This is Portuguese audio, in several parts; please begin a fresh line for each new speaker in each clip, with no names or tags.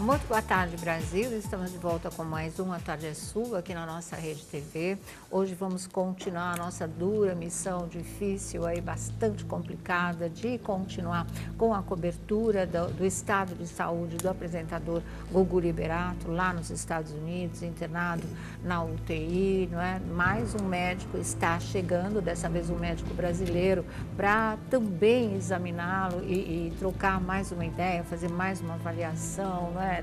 Muito boa tarde, Brasil. Estamos de volta com mais um A Tarde é Sua aqui na nossa Rede TV. Hoje vamos continuar a nossa dura missão, difícil, aí, bastante complicada, de continuar com a cobertura do estado de saúde do apresentador Gugu Liberato, lá nos Estados Unidos, internado na UTI, não é? Mais um médico está chegando, dessa vez um médico brasileiro, para também examiná-lo e trocar mais uma ideia, fazer mais uma avaliação, não é?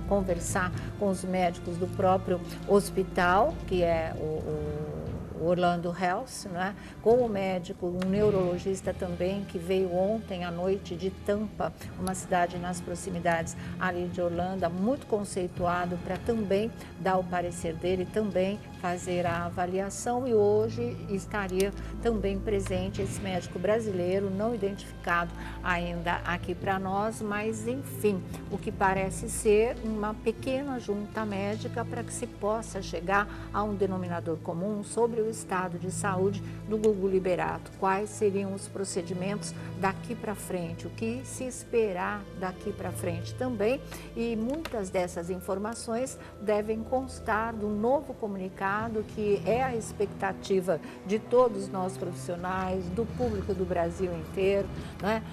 Conversar com os médicos do próprio hospital, que é o Orlando Health, né? Com o médico, um neurologista também, que veio ontem à noite de Tampa, uma cidade nas proximidades ali de Orlando, muito conceituado, para também dar o parecer dele, também fazer a avaliação, e hoje estaria também presente esse médico brasileiro, não identificado ainda aqui para nós, mas enfim, o que parece ser uma pequena junta médica para que se possa chegar a um denominador comum sobre o estado de saúde do Gugu Liberato. Quais seriam os procedimentos daqui para frente, o que se esperar daqui para frente também, e muitas dessas informações devem constar do novo comunicado que é a expectativa de todos nós profissionais, do público do Brasil inteiro, né?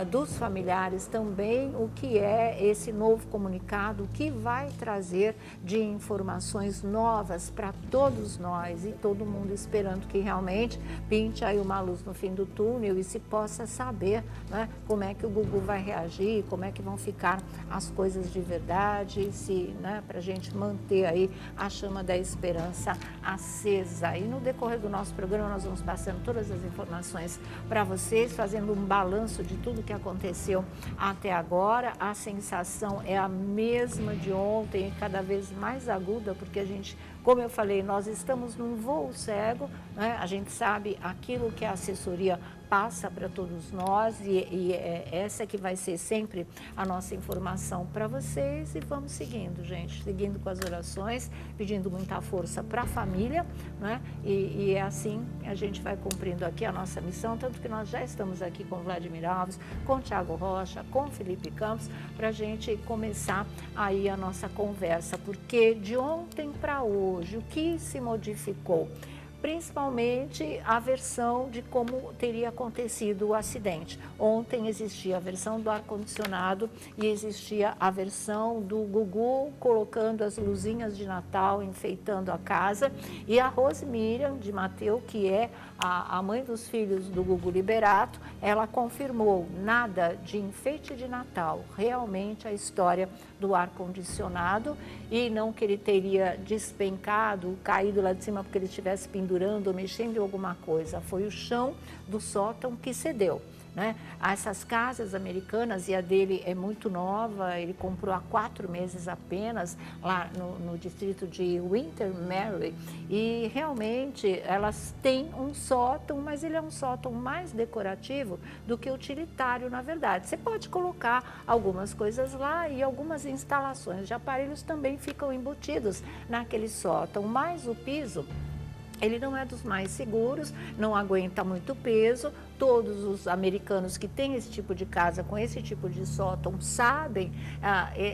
Dos familiares também, o que é esse novo comunicado, o que vai trazer de informações novas para todos nós, e todo mundo esperando que realmente pinte aí uma luz no fim do túnel e se possa saber, né, como é que o Gugu vai reagir, como é que vão ficar as coisas de verdade, se, né, para a gente manter aí a chama da esperança acesa. E no decorrer do nosso programa nós vamos passando todas as informações para vocês, fazendo um balanço de tudo que aconteceu até agora. A sensação é a mesma de ontem, cada vez mais aguda, porque a gente, como eu falei, nós estamos num voo cego, né? A gente sabe aquilo que a assessoria passa para todos nós, e é essa que vai ser sempre a nossa informação para vocês, e vamos seguindo, gente, seguindo com as orações, pedindo muita força para a família, né? E é assim a gente vai cumprindo aqui a nossa missão, tanto que nós já estamos aqui com Vladimir Alves, com Thiago Rocha, com Felipe Campos, para a gente começar aí a nossa conversa, porque de ontem para hoje, o que se modificou? Principalmente a versão de como teria acontecido o acidente. Ontem existia a versão do ar-condicionado e existia a versão do Gugu colocando as luzinhas de Natal, enfeitando a casa, e a Rose Miriam de Mateu, que é a mãe dos filhos do Gugu Liberato, ela confirmou nada de enfeite de Natal, realmente a história do ar-condicionado, e não que ele teria despencado, caído lá de cima porque ele estivesse pendurando ou mexendo em alguma coisa, foi o chão do sótão que cedeu, né? Essas casas americanas, e a dele é muito nova, ele comprou há 4 meses apenas, lá no distrito de Winter-Mary, e realmente elas têm um sótão, mas ele é um sótão mais decorativo do que utilitário, na verdade. Você pode colocar algumas coisas lá, e algumas instalações de aparelhos também ficam embutidos naquele sótão, mas o piso, ele não é dos mais seguros, não aguenta muito peso. Todos os americanos que têm esse tipo de casa, com esse tipo de sótão, sabem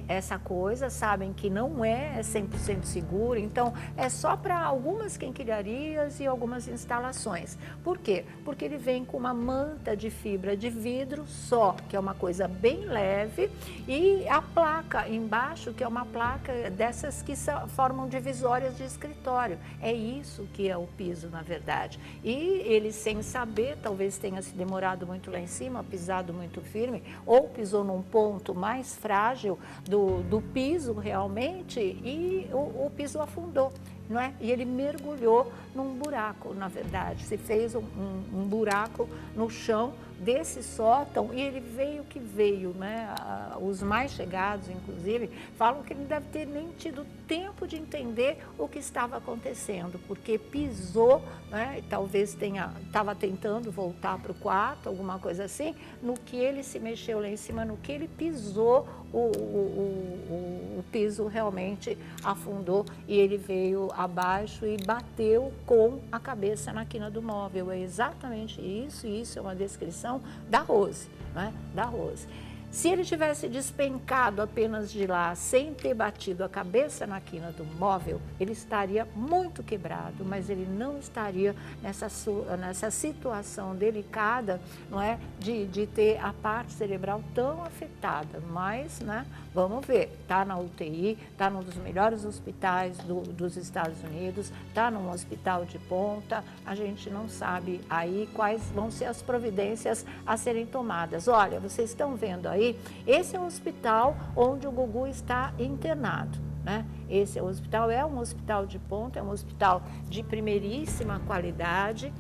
essa coisa, sabem que não é 100% seguro. Então, é só para algumas quinquilharias e algumas instalações. Por quê? Porque ele vem com uma manta de fibra de vidro só, que é uma coisa bem leve, e a placa embaixo, que é uma placa dessas que formam divisórias de escritório. É isso que é o piso, na verdade. E ele, sem saber, talvez tenha se demorado muito lá em cima, pisado muito firme, ou pisou num ponto mais frágil do piso realmente, e o piso afundou, não é? E ele mergulhou num buraco, na verdade, se fez um buraco no chão desse sótão, e ele veio que veio, né? Os mais chegados, inclusive, falam que ele não deve ter nem tido tempo de entender o que estava acontecendo, porque pisou, né? E talvez estava tentando voltar para o quarto, alguma coisa assim, no que ele se mexeu lá em cima, no que ele pisou, o piso realmente afundou, e ele veio abaixo e bateu com a cabeça na quina do móvel. É exatamente isso, e isso é uma descrição da Rose, né? Da Rose. Se ele tivesse despencado apenas de lá, sem ter batido a cabeça na quina do móvel, ele estaria muito quebrado, mas ele não estaria nessa situação delicada, não é, de ter a parte cerebral tão afetada. Mas, né, vamos ver, está na UTI, está num dos melhores hospitais dos Estados Unidos, está num hospital de ponta, a gente não sabe aí quais vão ser as providências a serem tomadas. Olha, vocês estão vendo aí, esse é o hospital onde o Gugu está internado, né? Esse hospital é um hospital de ponta, é um hospital de primeiríssima qualidade.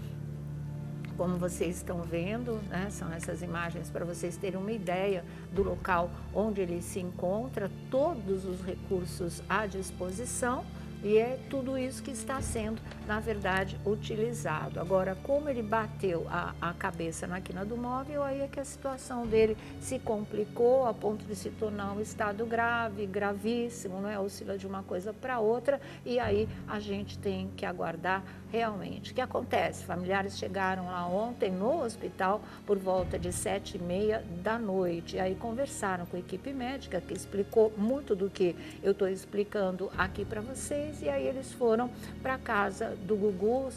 Como vocês estão vendo, né, são essas imagens para vocês terem uma ideia do local onde ele se encontra, todos os recursos à disposição. E é tudo isso que está sendo, na verdade, utilizado. Agora, como ele bateu a cabeça na quina do móvel, aí é que a situação dele se complicou a ponto de se tornar um estado grave, gravíssimo, né? Oscila de uma coisa para outra, e aí a gente tem que aguardar realmente. O que acontece? Familiares chegaram lá ontem no hospital por volta de 7h30 da noite, e aí conversaram com a equipe médica, que explicou muito do que eu estou explicando aqui para vocês. E aí eles foram para a casa do Gugu,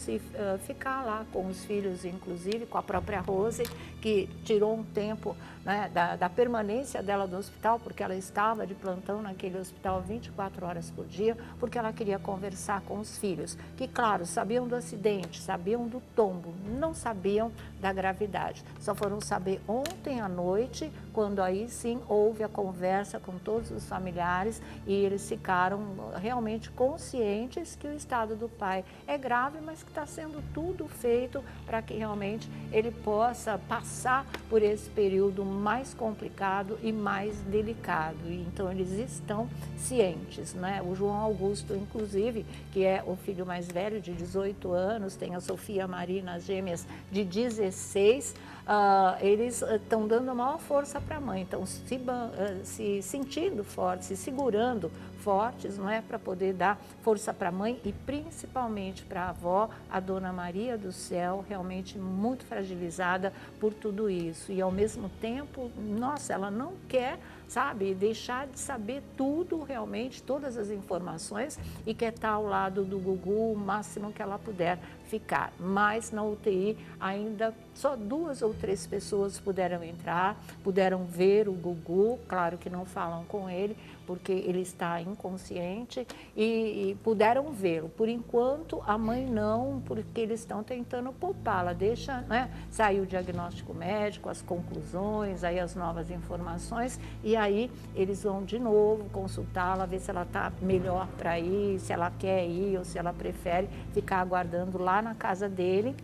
ficar lá com os filhos, inclusive com a própria Rose, que tirou um tempo, né, da permanência dela no hospital, porque ela estava de plantão naquele hospital 24 horas por dia, porque ela queria conversar com os filhos, que, claro, sabiam do acidente, sabiam do tombo, não sabiam da gravidade. Só foram saber ontem à noite, quando aí sim houve a conversa com todos os familiares e eles ficaram realmente conscientes que o estado do pai é grave, mas que está sendo tudo feito para que realmente ele possa passar por esse período mais complicado e mais delicado. E então eles estão cientes, né? O João Augusto, inclusive, que é o filho mais velho, de 18 anos, tem a Sofia Marina, as gêmeas, de 16, eles estão dando a maior força para a mãe, estão se sentindo fortes, se segurando fortes, não é, para poder dar força para a mãe e principalmente para a avó, a Dona Maria do Céu, realmente muito fragilizada por tudo isso. E ao mesmo tempo, nossa, ela não quer, sabe, deixar de saber tudo realmente, todas as informações, e quer estar ao lado do Gugu o máximo que ela puder ficar. Mas na UTI ainda só 2 ou 3 pessoas puderam entrar, puderam ver o Gugu, claro que não falam com ele, porque ele está inconsciente, e puderam vê-lo. Por enquanto, a mãe não, porque eles estão tentando poupá-la, deixa, né, sair o diagnóstico médico, as conclusões, aí as novas informações, e aí eles vão de novo consultá-la, ver se ela está melhor para ir, se ela quer ir ou se ela prefere ficar aguardando lá na casa dele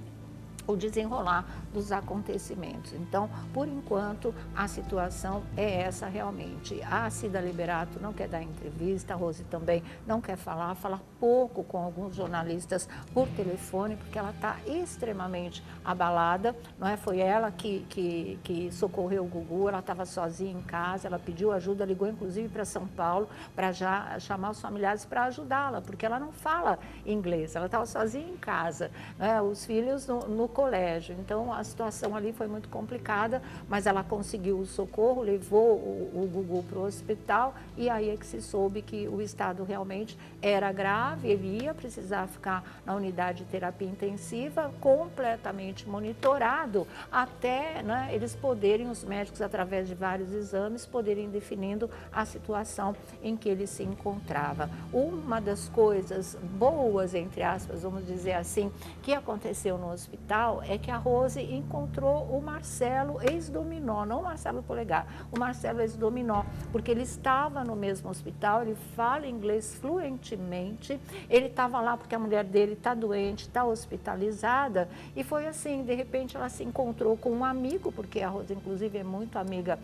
o desenrolar dos acontecimentos. Então, por enquanto, a situação é essa realmente. A Cida Liberato não quer dar entrevista, a Rose também não quer falar, fala pouco com alguns jornalistas por telefone, porque ela está extremamente abalada, não é? Foi ela que socorreu o Gugu, ela estava sozinha em casa, ela pediu ajuda, ligou inclusive para São Paulo, para já chamar os familiares para ajudá-la, porque ela não fala inglês, ela estava sozinha em casa, né? Os filhos no colégio. Então, a situação ali foi muito complicada, mas ela conseguiu o socorro, levou o Gugu para o hospital, e aí é que se soube que o estado realmente era grave, ele ia precisar ficar na unidade de terapia intensiva, completamente monitorado, até, né, eles poderem, os médicos, através de vários exames, poderem definindo a situação em que ele se encontrava. Uma das coisas boas, entre aspas, vamos dizer assim, que aconteceu no hospital é que a Rose encontrou o Marcelo ex-dominó, não o Marcelo Polegar, o Marcelo ex-dominó, porque ele estava no mesmo hospital, ele fala inglês fluentemente, ele estava lá porque a mulher dele está doente, está hospitalizada, e foi assim, de repente ela se encontrou com um amigo, porque a Rose inclusive é muito amiga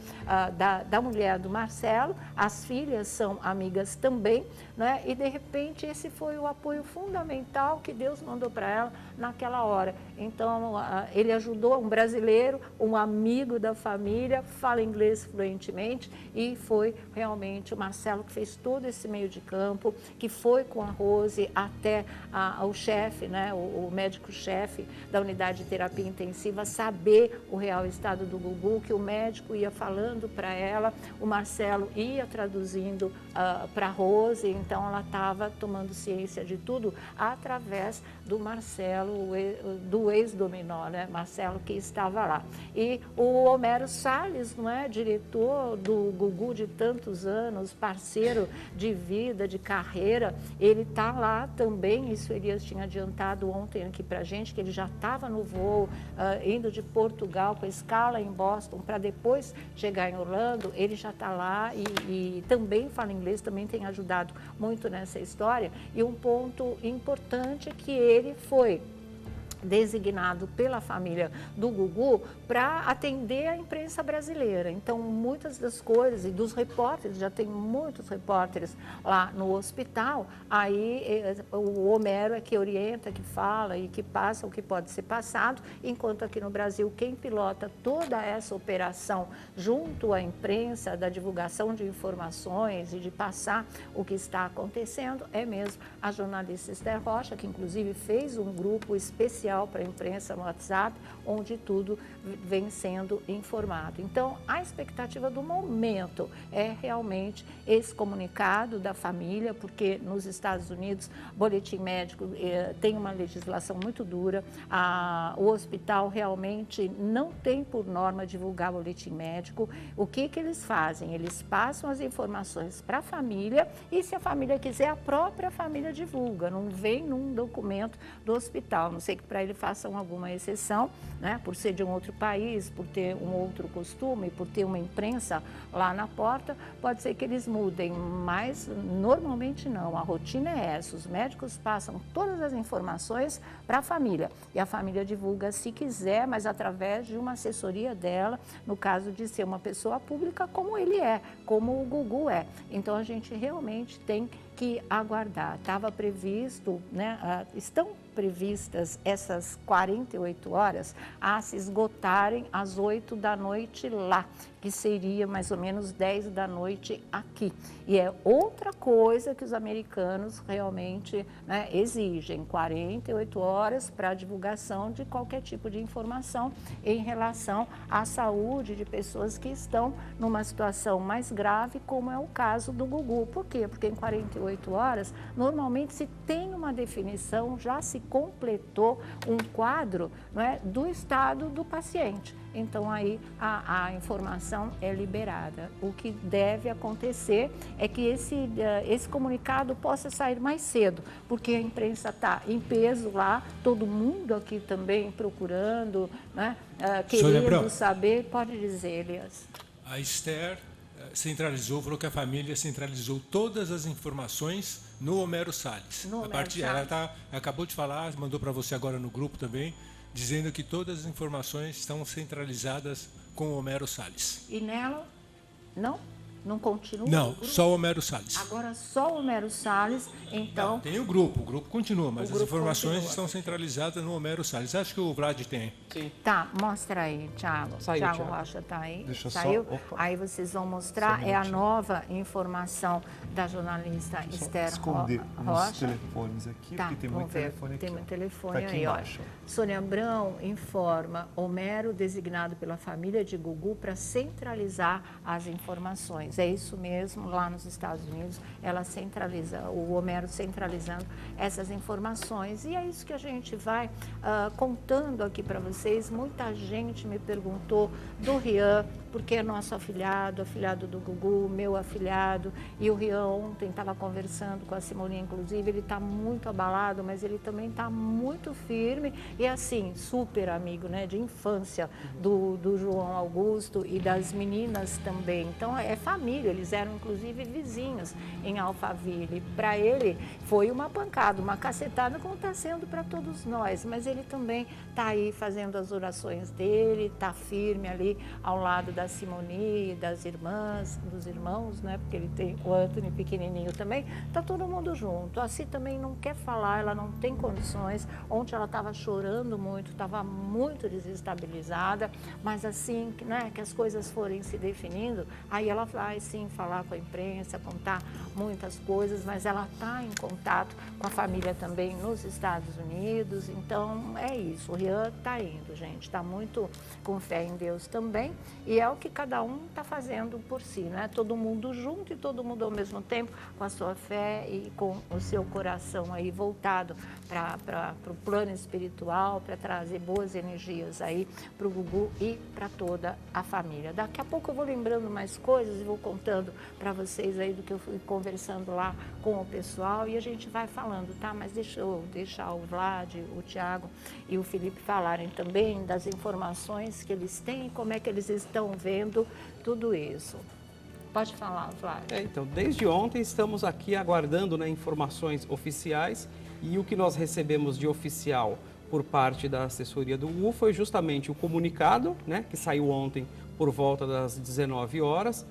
da mulher do Marcelo, as filhas são amigas também, né? E de repente esse foi o apoio fundamental que Deus mandou para ela naquela hora. Então Então, ele ajudou um brasileiro, um amigo da família, fala inglês fluentemente e foi realmente o Marcelo que fez todo esse meio de campo, que foi com a Rose até o chefe, né, o médico-chefe da unidade de terapia intensiva, saber o real estado do Gugu, que o médico ia falando para ela, o Marcelo ia traduzindo para a Rose, então ela estava tomando ciência de tudo através do Marcelo, do ex-dominó, né, Marcelo, que estava lá. E o Homero Salles, não é, diretor do Gugu de tantos anos, parceiro de vida, de carreira, ele está lá também. Isso o Elias tinha adiantado ontem aqui para a gente, que ele já estava no voo, indo de Portugal com a escala em Boston para depois chegar em Orlando. Ele já está lá e também fala inglês, também tem ajudado muito nessa história. E um ponto importante é que ele foi designado pela família do Gugu para atender a imprensa brasileira. Então, muitas das coisas, e dos repórteres, já tem muitos repórteres lá no hospital, aí o Homero é que orienta, que fala e que passa o que pode ser passado, enquanto aqui no Brasil, quem pilota toda essa operação junto à imprensa, da divulgação de informações e de passar o que está acontecendo, é mesmo a jornalista Esther Rocha, que inclusive fez um grupo especial para a imprensa no WhatsApp, onde tudo vem sendo informado. Então, a expectativa do momento é realmente esse comunicado da família, porque nos Estados Unidos, boletim médico tem uma legislação muito dura, o hospital realmente não tem por norma divulgar boletim médico. O que eles fazem? Eles passam as informações para a família e, se a família quiser, a própria família divulga, não vem num documento do hospital, não sei que para ele façam alguma exceção, né, por ser de um outro país, por ter um outro costume, por ter uma imprensa lá na porta, pode ser que eles mudem, mas normalmente não, a rotina é essa, os médicos passam todas as informações para a família e a família divulga se quiser, mas através de uma assessoria dela, no caso de ser uma pessoa pública como ele é, como o Gugu é. Então a gente realmente tem que aguardar. Estava previsto, né, estão previstas essas 48 horas a se esgotarem às 8 da noite lá, que seria mais ou menos 10 da noite aqui. E é outra coisa que os americanos realmente, né, exigem, 48 horas para a divulgação de qualquer tipo de informação em relação à saúde de pessoas que estão numa situação mais grave, como é o caso do Gugu. Por quê? Porque em 48 horas, normalmente se tem uma definição, já se completou um quadro, não é, do estado do paciente. Então, aí a informação é liberada. O que deve acontecer é que esse comunicado possa sair mais cedo, porque a imprensa está em peso lá, todo mundo aqui também procurando, né, querendo saber. Pode dizer, Elias.
A Esther centralizou, falou que a família centralizou todas as informações no Homero Salles. Ela acabou de falar, mandou para você agora no grupo também, dizendo que todas as informações estão centralizadas com o Homero Salles.
E nela, não? Não continua?
Não, só o Homero Salles.
Agora só o Homero Salles, então...
Não, tem o grupo continua, mas as informações estão centralizadas no Homero Salles. Acho que o Vlad tem.
Sim.
Tá, mostra aí, Thiago. Thiago Rocha está aí.
Deixa
saiu.
Só, opa.
Aí vocês vão mostrar, é a nova informação da jornalista Esther
esconder
Rocha.
os telefones aqui,
Tá,
porque tem
vamos
muito
ver.
telefone aqui.
Tem muito telefone
tá aqui
aí,
embaixo.
ó. Sônia Abrão informa, Homero designado pela família de Gugu para centralizar as informações. É isso mesmo, lá nos Estados Unidos, ela centraliza, o Homero centralizando essas informações. E é isso que a gente vai contando aqui para vocês. Muita gente me perguntou do Rian, porque é nosso afilhado do Gugu, meu afilhado, e o Rian ontem estava conversando com a Simone, inclusive, ele está muito abalado, mas ele também está muito firme e assim, super amigo, né, de infância do João Augusto e das meninas também. Então é família. família, eles eram inclusive vizinhos em Alphaville. Para ele foi uma pancada, uma cacetada, como está sendo para todos nós, mas ele também está aí fazendo as orações dele, está firme ali ao lado da Simone, das irmãs, dos irmãos, né? Porque ele tem o Anthony pequenininho também, está todo mundo junto. A Si também não quer falar, ela não tem condições. Ontem ela estava chorando muito, estava muito desestabilizada, mas assim, né, que as coisas forem se definindo, aí ela vai sim falar com a imprensa, contar muitas coisas, mas ela está em contato com a família também nos Estados Unidos, então é isso, o Rian está indo, gente, está muito com fé em Deus também, e é o que cada um está fazendo por si, né? Todo mundo junto e todo mundo ao mesmo tempo, com a sua fé e com o seu coração aí voltado para o plano espiritual, para trazer boas energias aí para o Gugu e para toda a família. Daqui a pouco eu vou lembrando mais coisas e vou contando para vocês aí do que eu fui conversando lá com o pessoal e a gente vai falando, tá? Mas deixa eu deixar o Vlad, o Thiago e o Felipe falarem também das informações que eles têm, como é que eles estão vendo tudo isso. Pode falar, Vlad.
Então, desde ontem estamos aqui aguardando, né, informações oficiais e o que nós recebemos de oficial por parte da assessoria do Gugu foi justamente o comunicado, né, que saiu ontem por volta das 19 horas,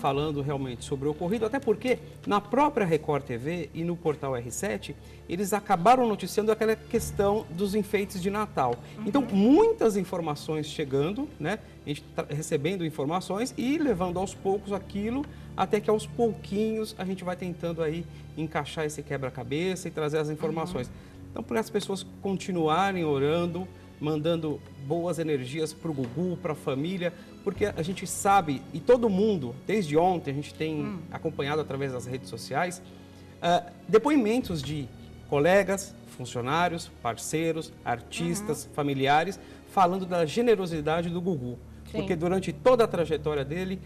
falando realmente sobre o ocorrido, até porque na própria Record TV e no portal R7, eles acabaram noticiando aquela questão dos enfeites de Natal. Então, muitas informações chegando, né, a gente tá recebendo informações e levando aos poucos aquilo, até que aos pouquinhos a gente vai tentando aí encaixar esse quebra-cabeça e trazer as informações. Então, para as pessoas continuarem orando, mandando boas energias para o Gugu, para a família, porque a gente sabe, e todo mundo, desde ontem, a gente tem acompanhado através das redes sociais, depoimentos de colegas, funcionários, parceiros, artistas, familiares, falando da generosidade do Gugu. Sim. Porque durante toda a trajetória dele,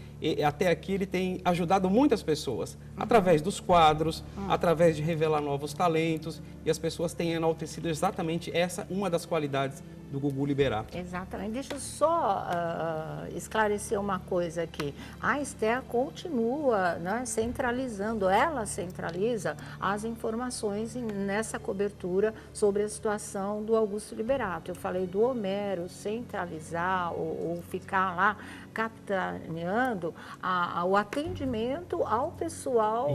até aqui, ele tem ajudado muitas pessoas, através dos quadros, através de revelar novos talentos, e as pessoas têm enaltecido exatamente essa, uma das qualidades do Gugu Liberato.
Exatamente. Deixa eu só esclarecer uma coisa aqui. A Esther continua, né, centralizando, ela centraliza as informações nessa cobertura sobre a situação do Augusto Liberato. Eu falei do Homero centralizar ou ficar lá capitaneando o atendimento ao pessoal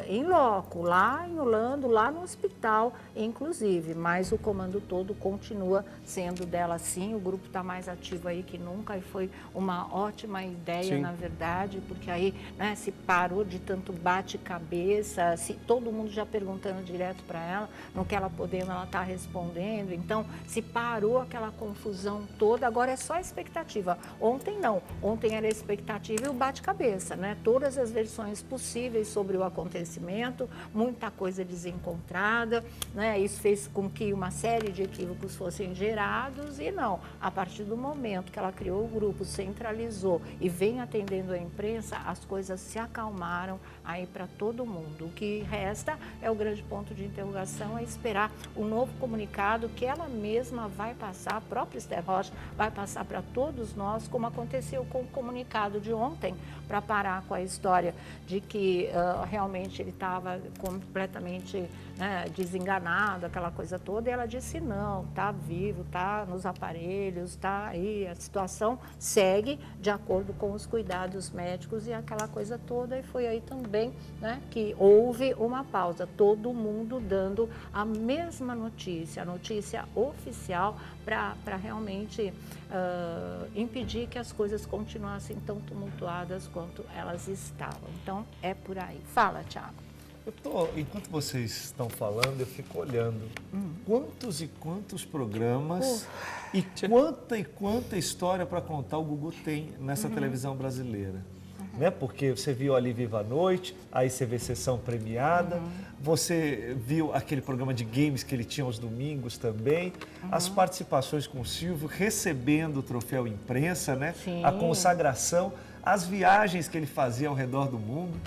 em loco, lá em Orlando, lá no hospital, inclusive, mas o comando todo continua sendo dela sim, o grupo está mais ativo aí que nunca e foi uma ótima ideia, sim, na verdade, porque aí, né, se parou de tanto bate-cabeça, se todo mundo já perguntando direto para ela, no que ela podendo, ela está respondendo, então se parou aquela confusão toda, agora é só expectativa. Ontem não, ontem era a expectativa e o bate-cabeça, né? Todas as versões possíveis sobre o acontecimento, muita coisa desencontrada, né? Isso fez com que uma série de equívocos fossem gerados e não, a partir do momento que ela criou o grupo, centralizou e vem atendendo a imprensa, as coisas se acalmaram aí para todo mundo. O que resta é o grande ponto de interrogação, é esperar o novo comunicado que ela mesma vai passar, a própria Esther Rocha vai passar para todos nós, como aconteceu com o comunicado de ontem, para parar com a história de que realmente ele estava completamente, né, desenganado, aquela coisa toda, e ela disse não, está vivo, está nos aparelhos, está aí, a situação segue de acordo com os cuidados médicos e aquela coisa toda, e foi aí também, né, que houve uma pausa, todo mundo dando a mesma notícia, a notícia oficial para realmente impedir que as coisas continuassem tão tumultuadas quanto elas estavam. Então, é por aí. Fala, Thiago.
Enquanto vocês estão falando, eu fico olhando quantos e quantos programas e quanta história para contar o Gugu tem nessa televisão brasileira. Né? Porque você viu ali Viva a Noite, aí você vê Sessão Premiada, você viu aquele programa de games que ele tinha aos domingos também, as participações com o Silvio, recebendo o troféu imprensa, né? A consagração, as viagens que ele fazia ao redor do mundo,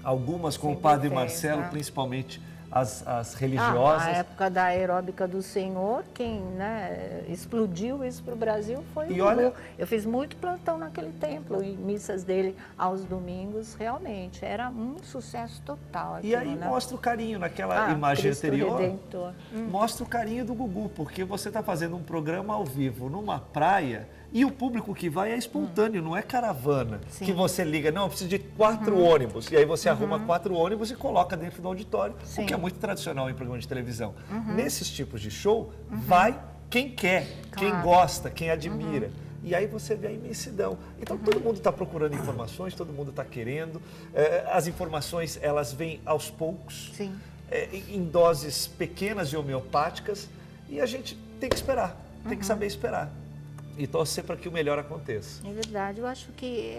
algumas com o Padre Marcelo, principalmente as religiosas.
Na época da aeróbica do Senhor, quem, né, explodiu isso para o Brasil foi o Gugu. Olha, eu fiz muito plantão naquele templo, e missas dele aos domingos, realmente, era um sucesso total. Aquilo,
e aí,
né?
mostra o carinho naquela imagem
Cristo
anterior.
Redentor.
Mostra o carinho do Gugu, porque você está fazendo um programa ao vivo numa praia e o público que vai é espontâneo, não é caravana. Sim. Que você liga, não, eu preciso de 4 ônibus. E aí você arruma 4 ônibus e coloca dentro do auditório, Sim. o que é muito tradicional em programa de televisão. Nesses tipos de show, vai quem quer, quem gosta, quem admira. E aí você vê a imensidão. Então todo mundo está procurando informações, todo mundo está querendo. As informações, elas vêm aos poucos, em doses pequenas e homeopáticas. E a gente tem que esperar, tem que saber esperar. E torcer para que o melhor aconteça.
É verdade, eu acho que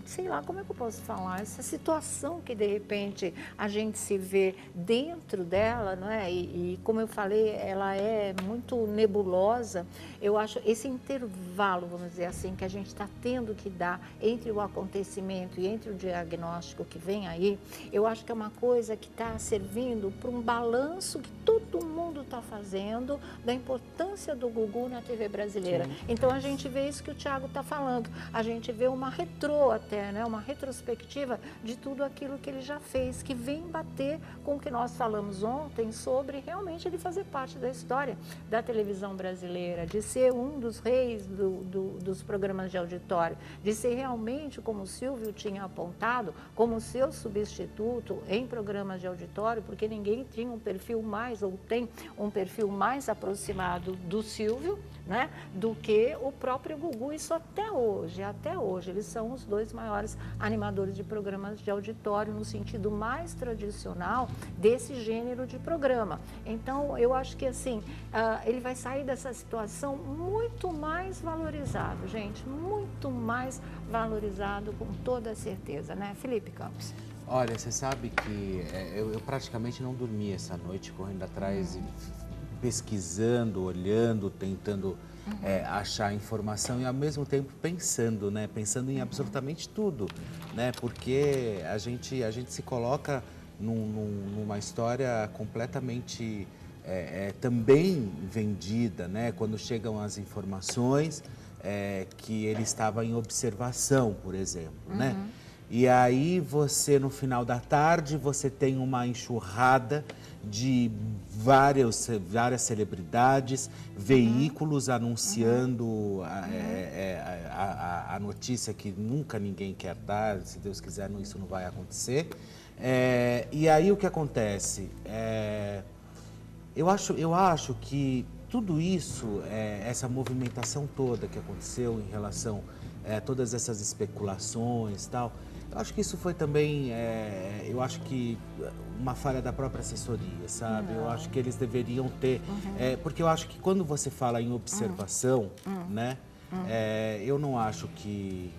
sei lá, como é que eu posso falar? Essa situação que de repente a gente se vê dentro dela, não é? E como eu falei, ela é muito nebulosa. Eu acho esse intervalo, vamos dizer assim, que a gente está tendo que dar entre o acontecimento e entre o diagnóstico que vem aí, eu acho que é uma coisa que está servindo para um balanço que todo mundo está fazendo da importância do Gugu na TV brasileira. Sim. Então a gente vê isso que o Thiago está falando, a gente vê uma retrô até, né? Uma retrospectiva de tudo aquilo que ele já fez, que vem bater com o que nós falamos ontem sobre realmente ele fazer parte da história da televisão brasileira, de ser um dos reis dos programas de auditório, de ser realmente, como o Silvio tinha apontado, como seu substituto em programas de auditório, porque ninguém tinha um perfil mais, ou tem um perfil mais aproximado do Silvio, né, do que o próprio Gugu. Isso até hoje, eles são os 2 maiores animadores de programas de auditório no sentido mais tradicional desse gênero de programa. Então, eu acho que assim, ele vai sair dessa situação muito mais valorizado, gente, muito mais valorizado com toda certeza, né, Felipe Campos?
Olha, você sabe que eu praticamente não dormi essa noite correndo atrás e pesquisando, olhando, tentando achar informação e ao mesmo tempo pensando, né? Pensando em absolutamente tudo, né? Porque a gente se coloca numa história completamente também vendida, né? Quando chegam as informações que ele estava em observação, por exemplo, né? E aí você, no final da tarde, você tem uma enxurrada de várias celebridades, veículos anunciando a notícia que nunca ninguém quer dar, se Deus quiser isso não vai acontecer. E aí o que acontece? Eu acho que tudo isso, essa movimentação toda que aconteceu em relação a todas essas especulações e tal, eu acho que isso foi também, eu acho que uma falha da própria assessoria, sabe? Eu acho que eles deveriam ter, porque eu acho que quando você fala em observação, né? Eu não acho que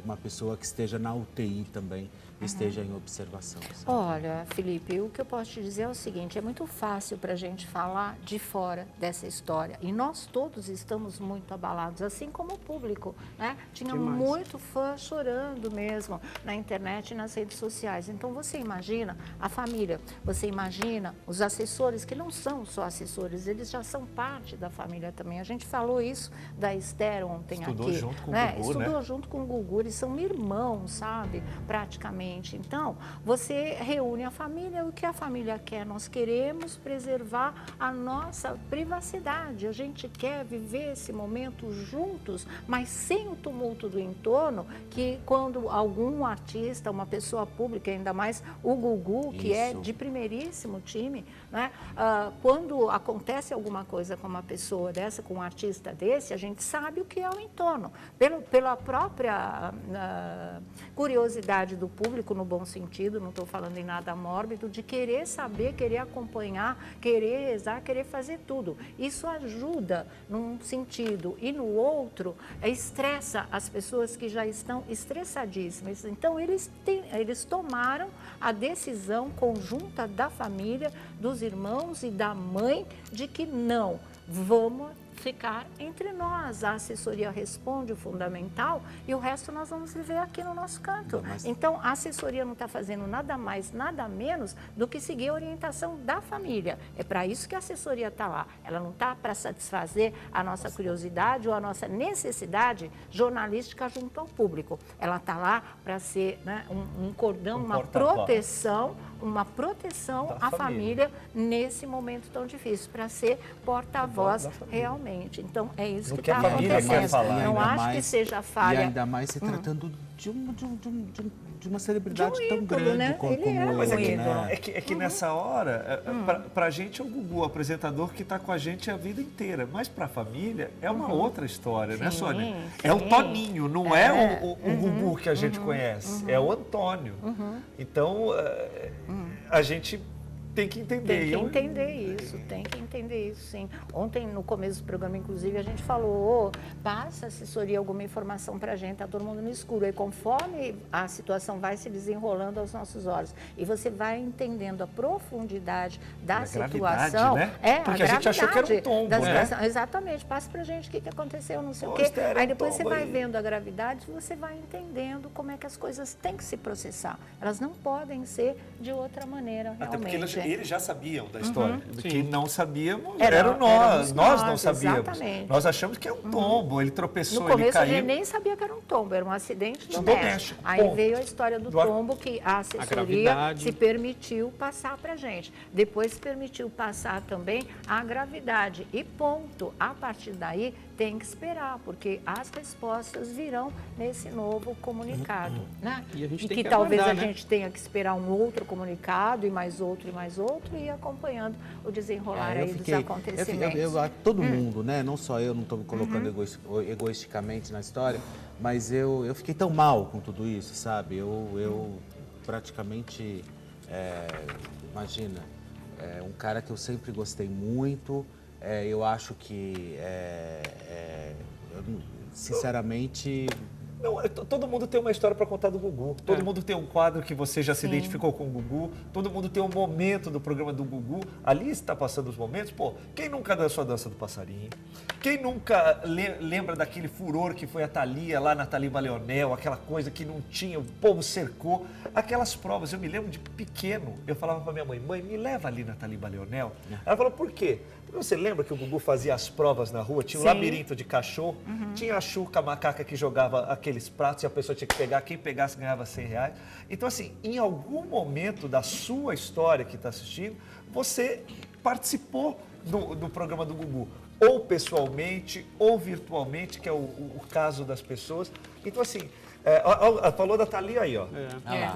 uma pessoa que esteja na UTI também esteja em observação. Sabe?
Olha, Felipe, o que eu posso te dizer é o seguinte, é muito fácil para a gente falar de fora dessa história e nós todos estamos muito abalados, assim como o público, né? Tinha muito fã chorando mesmo na internet e nas redes sociais. Então você imagina a família, você imagina os assessores, que não são só assessores, eles já são parte da família também. A gente falou isso da Esther ontem aqui.
Estudou junto com o Gugu,
Estudou junto com o Gugu, eles são irmãos, sabe? Praticamente. Então, você reúne a família, o que a família quer? Nós queremos preservar a nossa privacidade, a gente quer viver esse momento juntos, mas sem o tumulto do entorno, que quando algum artista, uma pessoa pública, ainda mais o Gugu, que é de primeiríssimo time, né? Quando acontece alguma coisa com uma pessoa dessa, com um artista desse, a gente sabe o que é o entorno, pela própria curiosidade do público, no bom sentido, não estou falando em nada mórbido, de querer saber, querer acompanhar, querer rezar, querer fazer tudo. Isso ajuda num sentido e no outro, estressa as pessoas que já estão estressadíssimas. Então, eles tomaram a decisão conjunta da família, dos irmãos e da mãe, de que não, vamos ficar entre nós. A assessoria responde o fundamental e o resto nós vamos viver aqui no nosso canto. Então, a assessoria não está fazendo nada mais, nada menos do que seguir a orientação da família. É para isso que a assessoria está lá. Ela não está para satisfazer a nossa curiosidade ou a nossa necessidade jornalística junto ao público. Ela está lá para ser, né, um cordão, uma proteção à família nesse momento tão difícil, para ser porta-voz realmente. Então, é isso que está acontecendo. Não acho que seja falha.
E ainda mais se tratando de uma celebridade tão grande, né? Como
mas
ele,
né? É que nessa hora, para a gente é o Gugu, o apresentador que está com a gente a vida inteira. Mas para a família é uma outra história, né, Sônia? É o Toninho, não é o Gugu que a gente conhece, é o Antônio. Então, a gente tem que entender.
Tem que entender isso, sim. Ontem, no começo do programa, inclusive, a gente falou, passa assessoria alguma informação para a gente, tá todo mundo no escuro. E conforme a situação vai se desenrolando aos nossos olhos, e você vai entendendo a profundidade da situação...
Né? Porque a gente achou que era um tombo, né?
Exatamente. Passa para a gente o que aconteceu, não sei o quê. Aí depois você vai vendo a gravidade, você vai entendendo como é que as coisas têm que se processar. Elas não podem ser de outra maneira, realmente.
Até porque eles já sabiam da história. Quem não sabíamos eram nós. Nós não sabíamos. Exatamente. Nós achamos que é um tombo. Ele tropeçou, ele caiu.
No começo a gente nem sabia que era um tombo, era um acidente doméstico. Aí veio a história do tombo que a assessoria se permitiu passar para a gente. Depois se permitiu passar também a gravidade. E ponto. A partir daí tem que esperar, porque as respostas virão nesse novo comunicado. Né?
E a gente
e
tem
que
que
talvez
aguardar,
a gente tenha que esperar um outro comunicado e mais outro e ir acompanhando o desenrolar aí dos acontecimentos.
Todo mundo, né? Não só eu, não estou me colocando egoisticamente na história, mas eu fiquei tão mal com tudo isso, sabe? Eu praticamente, imagina, um cara que eu sempre gostei muito, eu acho que, sinceramente...
Não, todo mundo tem uma história para contar do Gugu. Todo mundo tem um quadro que você já se identificou com o Gugu. Todo mundo tem um momento do programa do Gugu. Ali está passando os momentos. Pô, quem nunca dançou a dança do passarinho? Quem nunca lembra daquele furor que foi a Thalia lá na Thalima Leonel? Aquela coisa que não tinha, o povo cercou. Aquelas provas, eu me lembro de pequeno. Eu falava para minha mãe, me leva ali na Thalima Leonel. Ela falou, por quê? Porque você lembra que o Gugu fazia as provas na rua? Tinha um labirinto de cachorro, tinha a Xuca, a macaca que jogava aqueles pratos e a pessoa tinha que pegar, quem pegasse ganhava R$100. Então, assim, em algum momento da sua história que está assistindo, você participou do programa do Gugu, ou pessoalmente, ou virtualmente, que é o caso das pessoas. Então, assim, falou da Thalia aí, ó.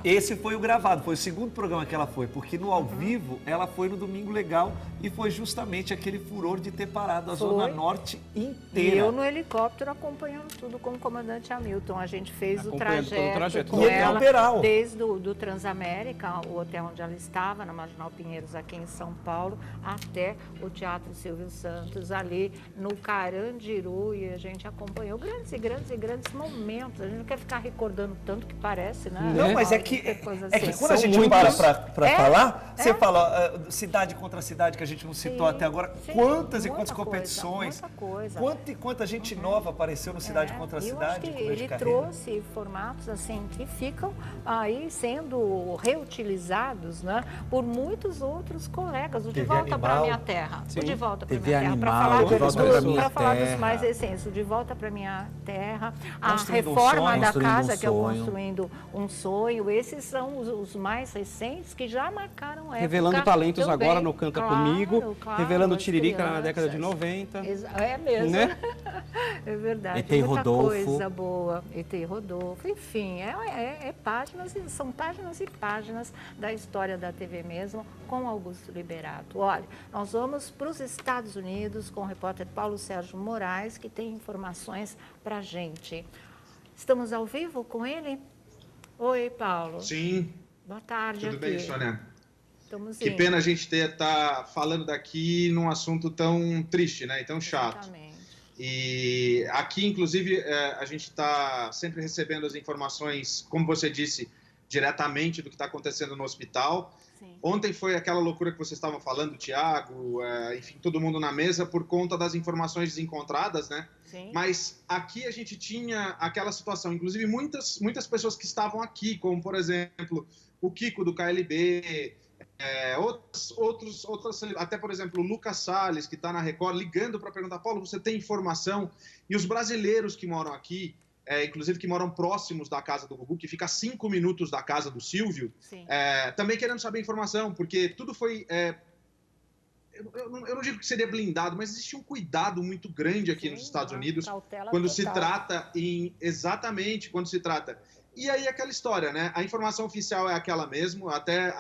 Esse foi o gravado, foi o segundo programa que ela foi, porque no ao vivo ela foi no Domingo Legal e foi justamente aquele furor de ter parado a Zona Norte inteira.
E eu no helicóptero acompanhando tudo com o comandante Hamilton. A gente fez o trajeto com ela, desde o Transamérica, o hotel onde ela estava, na Marginal Pinheiros, aqui em São Paulo, até o Teatro Silvio Santos, ali no Carandiru, e a gente acompanhou grandes momentos. A gente não quer ficar recordando tanto que parece, né?
Não, mas é que quando a gente para falar, você fala cidade contra cidade, que a gente não citou até agora, quantas e quantas competições, quanta gente nova apareceu no Cidade contra Cidade.
Eu acho que ele trouxe formatos assim que ficam aí sendo reutilizados, né, por muitos outros colegas. O De Volta para Minha Terra. O De Volta para Minha Terra. Para falar dos mais recentes, o De Volta para Minha Terra, a reforma da casa, que é o Construindo um Sonho. Esses são os mais recentes que já marcaram época.
Revelando talentos também. Agora no Canta Comigo, revelando Tiririca na década de 90.
É mesmo. Né? É verdade.
E tem
muita
Rodolfo.
Coisa boa. E tem Rodolfo. Enfim, páginas, são páginas e páginas da história da TV mesmo, com Augusto Liberato. Olha, nós vamos para os Estados Unidos com o repórter Paulo Sérgio Moraes, que tem informações para a gente. Estamos ao vivo com ele? Oi, Paulo.
Sim.
Boa tarde.
Tudo bem, Sônia?
Estamos
que pena a gente estar falando daqui num assunto tão triste, né? E tão chato.
Exatamente.
E aqui, inclusive, a gente está sempre recebendo as informações, como você disse, diretamente do que está acontecendo no hospital.
Sim.
Ontem foi aquela loucura que vocês estavam falando, Tiago, enfim, todo mundo na mesa por conta das informações desencontradas, né?
Sim.
Mas aqui a gente tinha aquela situação, inclusive muitas pessoas que estavam aqui, como por exemplo o Kiko do KLB, outros, até por exemplo o Lucas Salles, que está na Record, ligando para perguntar, Paulo, você tem informação? E os brasileiros que moram aqui, inclusive que moram próximos da casa do Gugu, que fica a 5 minutos da casa do Silvio, também querendo saber informação, porque tudo foi... eu não digo que seria blindado, mas existe um cuidado muito grande aqui nos Estados Unidos quando se trata exatamente quando se trata. E aí aquela história, né? A informação oficial é aquela mesmo, até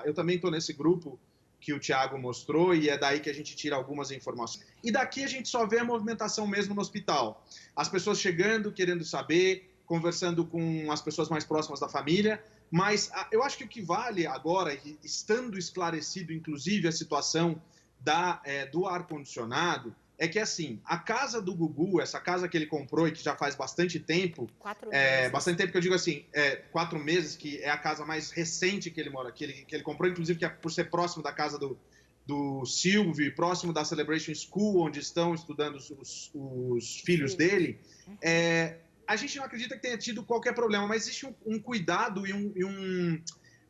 eu também estou nesse grupo que o Tiago mostrou, e é daí que a gente tira algumas informações. E daqui a gente só vê a movimentação mesmo no hospital. As pessoas chegando, querendo saber, conversando com as pessoas mais próximas da família, mas eu acho que o que vale agora, estando esclarecido, inclusive, a situação do ar-condicionado, é que, assim, a casa do Gugu, essa casa que ele comprou e que já faz bastante tempo...
4 meses.
Bastante tempo que eu digo assim, 4 meses, que é a casa mais recente que ele mora, que ele comprou, inclusive, que é por ser próximo da casa do Silvio, próximo da Celebration School, onde estão estudando os filhos dele. A gente não acredita que tenha tido qualquer problema, mas existe um cuidado e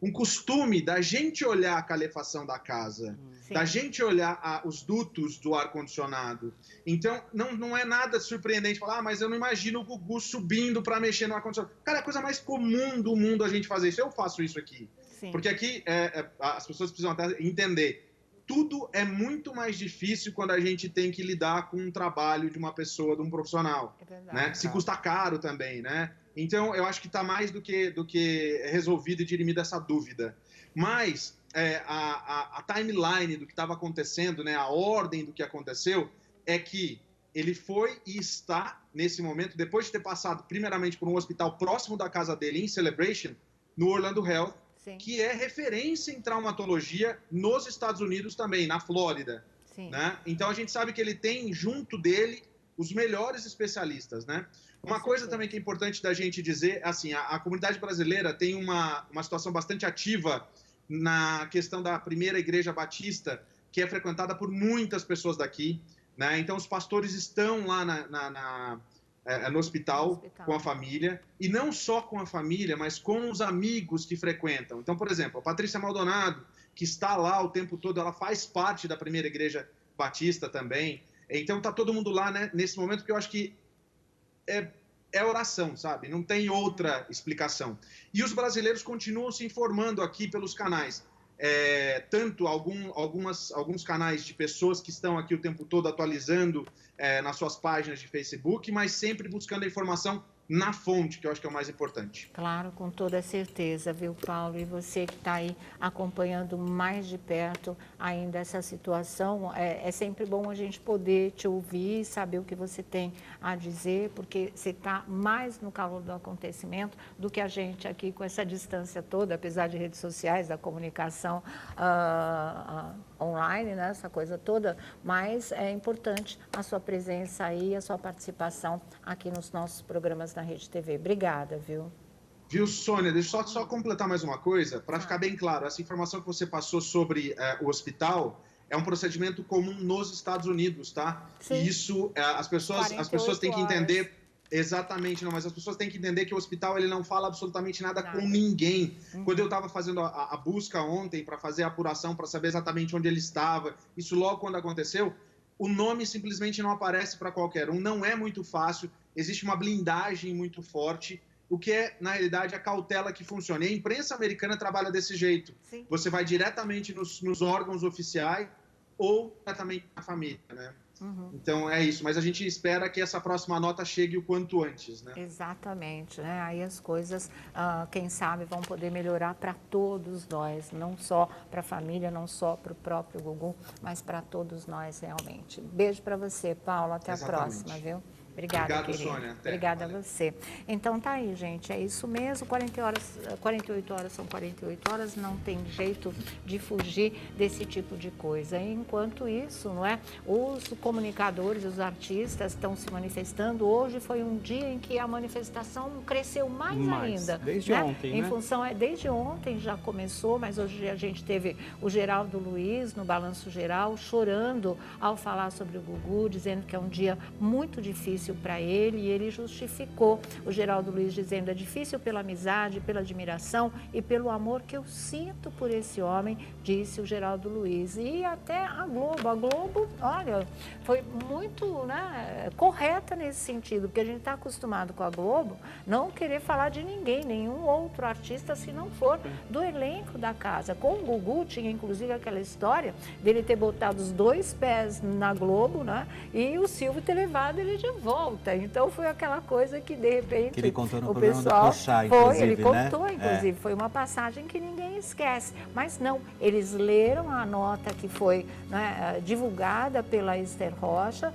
um costume da gente olhar a calefação da casa, da gente olhar os dutos do ar-condicionado. Então, não é nada surpreendente falar, mas eu não imagino o Gugu subindo para mexer no ar-condicionado. Cara, é a coisa mais comum do mundo a gente fazer isso. Eu faço isso aqui. Sim. Porque aqui as pessoas precisam até entender. Tudo é muito mais difícil quando a gente tem que lidar com um trabalho de uma pessoa, de um profissional. É verdade, né? Se custa caro também, né? Então, eu acho que está mais do que resolvido e dirimida essa dúvida. Mas a timeline do que estava acontecendo, né, a ordem do que aconteceu, é que ele foi e está, nesse momento, depois de ter passado primeiramente por um hospital próximo da casa dele, em Celebration, no Orlando Health, sim, que é referência em traumatologia nos Estados Unidos também, na Flórida. Sim. Né? Então, a gente sabe que ele tem junto dele os melhores especialistas, né? Uma coisa também que é importante da gente dizer, assim, a comunidade brasileira tem uma situação bastante ativa na questão da primeira igreja batista, que é frequentada por muitas pessoas daqui, né? Então, os pastores estão lá no hospital com a família, e não só com a família, mas com os amigos que frequentam. Então, por exemplo, a Patrícia Maldonado, que está lá o tempo todo, ela faz parte da primeira igreja batista também. Então, está todo mundo lá, né, nesse momento, porque eu acho que é oração, sabe? Não tem outra explicação. E os brasileiros continuam se informando aqui pelos canais. Tanto alguns canais de pessoas que estão aqui o tempo todo atualizando nas suas páginas de Facebook, mas sempre buscando a informação na fonte, que eu acho que é o mais importante.
Claro, com toda certeza, viu, Paulo? E você que está aí acompanhando mais de perto ainda essa situação, é sempre bom a gente poder te ouvir, saber o que você tem a dizer, porque você está mais no calor do acontecimento do que a gente aqui com essa distância toda, apesar de redes sociais, da comunicação online, né, essa coisa toda, mas é importante a sua presença aí, a sua participação aqui nos nossos programas na Rede TV. Obrigada, viu?
Viu, Sônia? Deixa eu só completar mais uma coisa, para ficar bem claro. Essa informação que você passou sobre o hospital é um procedimento comum nos Estados Unidos, tá? Sim. E isso, as pessoas têm que entender... Exatamente, não, mas as pessoas têm que entender que o hospital ele não fala absolutamente nada com ninguém. Quando eu estava fazendo a busca ontem para fazer a apuração, para saber exatamente onde ele estava, isso logo quando aconteceu, o nome simplesmente não aparece para qualquer um, não é muito fácil, existe uma blindagem muito forte, o que é, na realidade, a cautela que funciona. E a imprensa americana trabalha desse jeito. Sim. Você vai diretamente nos órgãos oficiais ou diretamente na família, né? Uhum. Então é isso, mas a gente espera que essa próxima nota chegue o quanto antes, né?
Exatamente, né? Aí as coisas, quem sabe, vão poder melhorar para todos nós, não só para a família, não só para o próprio Gugu, mas para todos nós realmente. Beijo para você, Paulo, até a próxima, viu? Obrigada,
Obrigado,
querido.
Sônia. Até.
Obrigada a você. Então tá aí, gente. É isso mesmo. 48 horas são 48 horas. Não tem jeito de fugir desse tipo de coisa. Enquanto isso, não é? Os comunicadores, os artistas estão se manifestando. Hoje foi um dia em que a manifestação cresceu mais ainda.
Desde
né?
ontem,
Em
né?
função, desde ontem já começou, mas hoje a gente teve o Geraldo Luiz no Balanço Geral chorando ao falar sobre o Gugu, dizendo que é um dia muito difícil para ele, e ele justificou. O Geraldo Luiz dizendo: é difícil pela amizade, pela admiração e pelo amor que eu sinto por esse homem, disse o Geraldo Luiz. E até a Globo, olha, foi muito, né, correta nesse sentido, porque a gente está acostumado com a Globo não querer falar de ninguém, nenhum outro artista, se não for do elenco da casa. Com o Gugu tinha inclusive aquela história dele ter botado os 2 pés na Globo, né, e o Silvio ter levado ele de volta. Então foi aquela coisa que de repente
Que ele contou no
o
programa
pessoal
do Pochá,
foi, ele
inclusive, né?
contou, inclusive, foi uma passagem que ninguém esquece. Mas não, eles leram a nota que foi, né, divulgada pela Esther Rocha,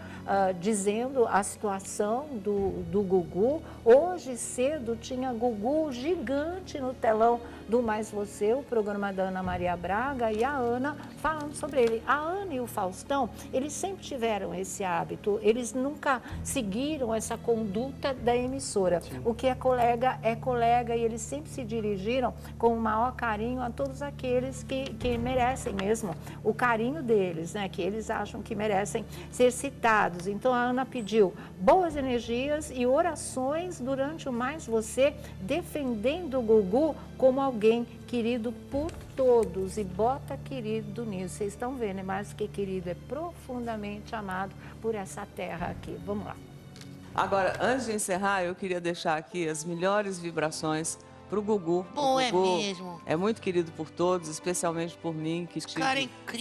dizendo a situação do Gugu. Hoje cedo tinha Gugu gigante no telão do Mais Você, o programa da Ana Maria Braga, e a Ana falando sobre ele. A Ana e o Faustão, eles sempre tiveram esse hábito, eles nunca seguiram essa conduta da emissora. Sim. O que é colega, e eles sempre se dirigiram com o maior carinho a todos aqueles que merecem mesmo o carinho deles, né? Que eles acham que merecem ser citados. Então a Ana pediu boas energias e orações durante o Mais Você, defendendo o Gugu como alguém querido por todos, e bota querido nisso. Vocês estão vendo, é mais do que querido, é profundamente amado por essa terra aqui. Vamos lá.
Agora, antes de encerrar, eu queria deixar aqui as melhores vibrações para o Gugu.
Bom,
é Gugu
mesmo.
É muito querido por todos, especialmente por mim, que tive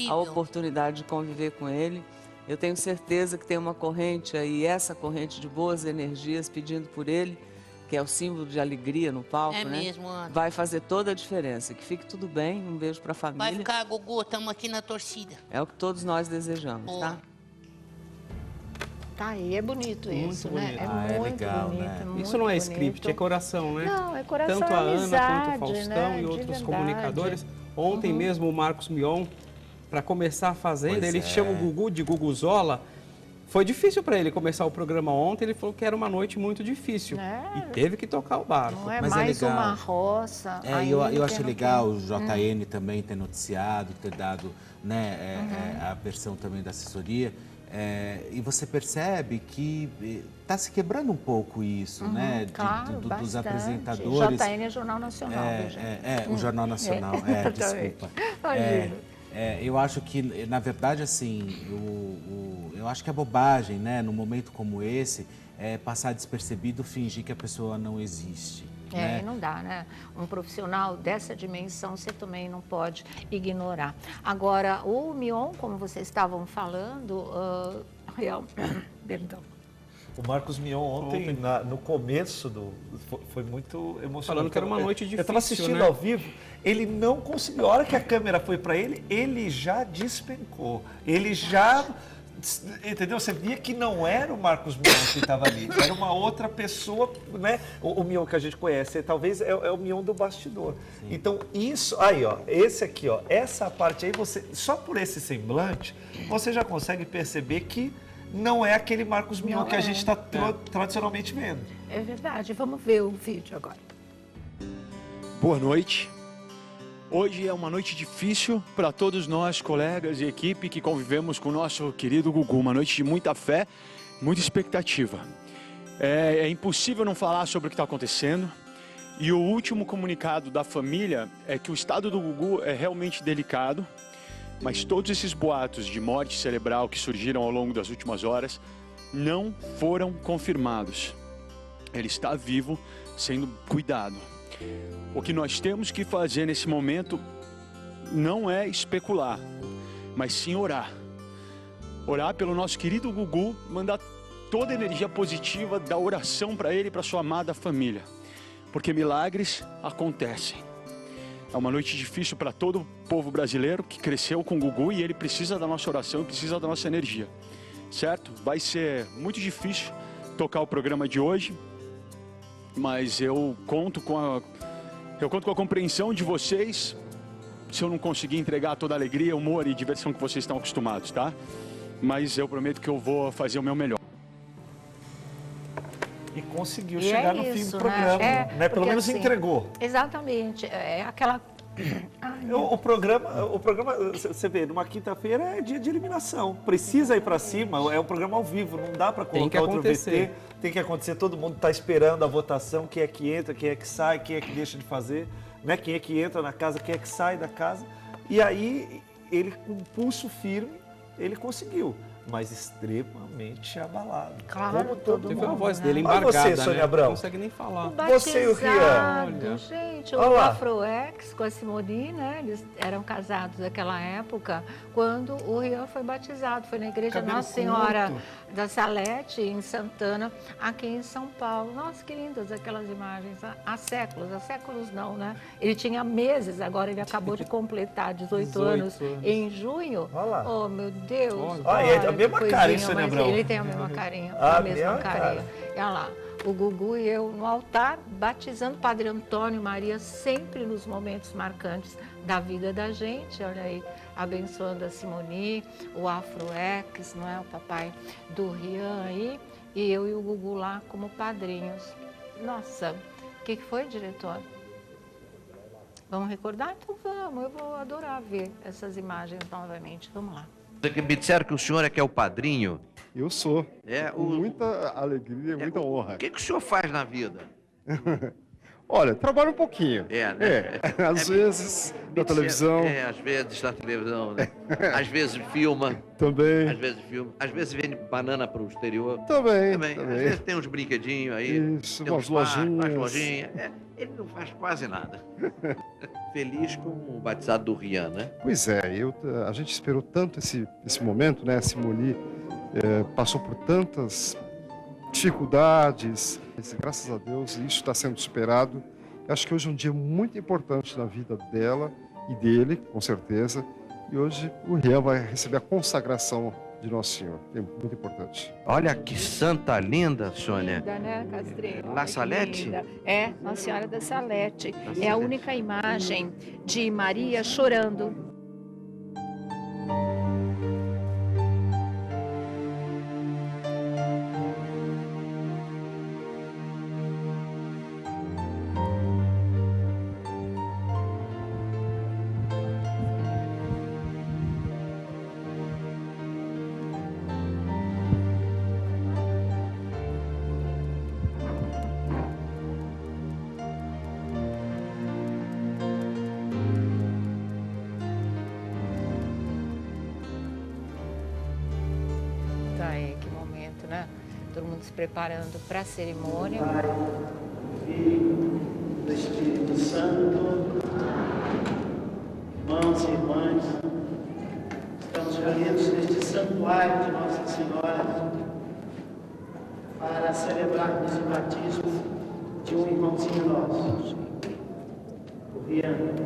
a oportunidade de conviver com ele. Eu tenho certeza que tem uma corrente aí, essa corrente de boas energias pedindo por ele, que é o símbolo de alegria no palco,
né?
Mesmo, Ana. Vai fazer toda a diferença. Que fique tudo bem, um beijo para a família.
Vai ficar, Gugu, estamos aqui na torcida.
É o que todos nós desejamos,
Boa.
tá?
Tá aí, é bonito isso, né?
Bonito.
É muito
legal,
bonito.
né?
Muito
Isso não é
bonito.
script, é coração, né?
Não, é coração,
Tanto a
é amizade,
Ana quanto o Faustão,
né?
e
De
outros
verdade.
comunicadores. Ontem mesmo o Marcos Mion, para começar a Fazenda,
Pois
ele chama o Gugu de Guguzola. Foi difícil para ele começar o programa ontem, ele falou que era uma noite muito difícil. E teve que tocar o barco.
Não é
Mas
mais
legal.
uma roça.
Eu acho legal o JN também ter noticiado, ter dado, né, a versão também da assessoria. E você percebe que está se quebrando um pouco isso, né?
Claro,
dos
bastante.
apresentadores.
JN é Jornal Nacional,
o Jornal Nacional, desculpa. Eu acho que, na verdade, assim, eu acho que é bobagem, né? Num momento como esse, passar despercebido, fingir que a pessoa não existe.
E não dá, né? Um profissional dessa dimensão você também não pode ignorar. Agora, o Mion, como vocês estavam falando, perdão.
O Marcos Mion ontem. No começo foi muito emocionante.
Falando que era uma noite difícil,
eu estava assistindo, né, ao vivo, ele não conseguiu. A hora que a câmera foi para ele, ele já despencou. Ele já... Entendeu? Você via que não era o Marcos Mion que estava ali, era uma outra pessoa, né? O Mion que a gente conhece, talvez é o Mion do bastidor. Sim. Então, isso, aí, ó, esse aqui, ó, essa parte aí, você, só por esse semblante, você já consegue perceber que não é aquele Marcos Mion que a gente está tradicionalmente vendo.
É verdade, vamos ver o vídeo agora.
Boa noite. Hoje é uma noite difícil para todos nós, colegas e equipe que convivemos com o nosso querido Gugu. Uma noite de muita fé, muita expectativa. É impossível não falar sobre o que está acontecendo. E o último comunicado da família é que o estado do Gugu é realmente delicado, mas todos esses boatos de morte cerebral que surgiram ao longo das últimas horas não foram confirmados. Ele está vivo, sendo cuidado. O que nós temos que fazer nesse momento não é especular, mas sim orar. Orar pelo nosso querido Gugu, mandar toda a energia positiva da oração para ele e para sua amada família. Porque milagres acontecem. É uma noite difícil para todo o povo brasileiro que cresceu com o Gugu e ele precisa da nossa oração, precisa da nossa energia. Certo? Vai ser muito difícil tocar o programa de hoje, mas eu conto com a compreensão de vocês se eu não conseguir entregar toda a alegria, humor e diversão que vocês estão acostumados, tá? Mas eu prometo que eu vou fazer o meu melhor.
E conseguiu chegar no fim do programa, né? Pelo menos
assim,
entregou.
Exatamente, é aquela...
O programa, você vê, numa quinta-feira é dia de eliminação. Precisa ir para cima, é um programa ao vivo, não dá para colocar outro VT. Tem que acontecer, todo mundo está esperando a votação, quem é que entra, quem é que sai, quem é que deixa de fazer, né? Quem é que entra na casa, quem é que sai da casa. E aí, ele com um pulso firme, ele conseguiu. Mas extremamente abalado.
Claro,
como todo mundo.
Teve a voz dele embargada,
você, Sônia Abrão?
Não consegue nem falar.
Você e o Rian.
Gente, o Afroex com a Simone, né? Eles eram casados naquela época, quando o Rian foi batizado. Foi na igreja
Cabelo
Nossa Senhora
curto.
da Salete, em Santana, aqui em São Paulo. Nossa, que lindas aquelas imagens. Há séculos não, né? Ele tinha meses, agora ele acabou de completar 18 anos em junho.
Olha lá.
Oh, meu Deus.
Olha, a mesma cara, hein, Sônia Abrão?
Ele tem a mesma carinha,
A
a mesma
mesma
carinha. E olha lá, o Gugu e eu no altar, batizando o Padre Antônio e Maria, sempre nos momentos marcantes da vida da gente. Olha aí, abençoando a Simone, o Afroex, não é? O papai do Rian aí, e eu e o Gugu lá como padrinhos. Nossa, o que foi, diretor? Vamos recordar? Então vamos, eu vou adorar ver essas imagens novamente. Vamos lá.
Me disseram que o senhor é que é o padrinho.
Eu sou.
Com
muita alegria, muita honra.
O que o senhor faz na vida?
Olha, trabalho um pouquinho.
Né?
Às vezes na televisão.
Às vezes na televisão, né? Às vezes filma.
Também.
Às vezes filma. Às vezes vende banana para o exterior.
Também.
Às vezes tem uns brinquedinhos aí.
Isso,
tem
umas lojinhas.
Ele não faz quase nada. Feliz com o batizado do Rian, né?
Pois é, a gente esperou tanto esse momento, né? A Simone passou por tantas dificuldades, mas, graças a Deus isso está sendo superado. Eu acho que hoje é um dia muito importante na vida dela e dele, com certeza. E hoje o Rian vai receber a consagração de Nosso Senhor, que é muito importante.
Olha que santa linda, Sônia.
Linda, né, Castrinho?
La Salete?
É, Nossa Senhora da Salete. É a única imagem de Maria chorando. Todo mundo se preparando para a cerimônia.
Pai, Filho, do Espírito Santo, irmãos e irmãs, estamos reunidos neste santuário de Nossa Senhora para celebrarmos o batismo de um irmãozinho nosso, o Rian.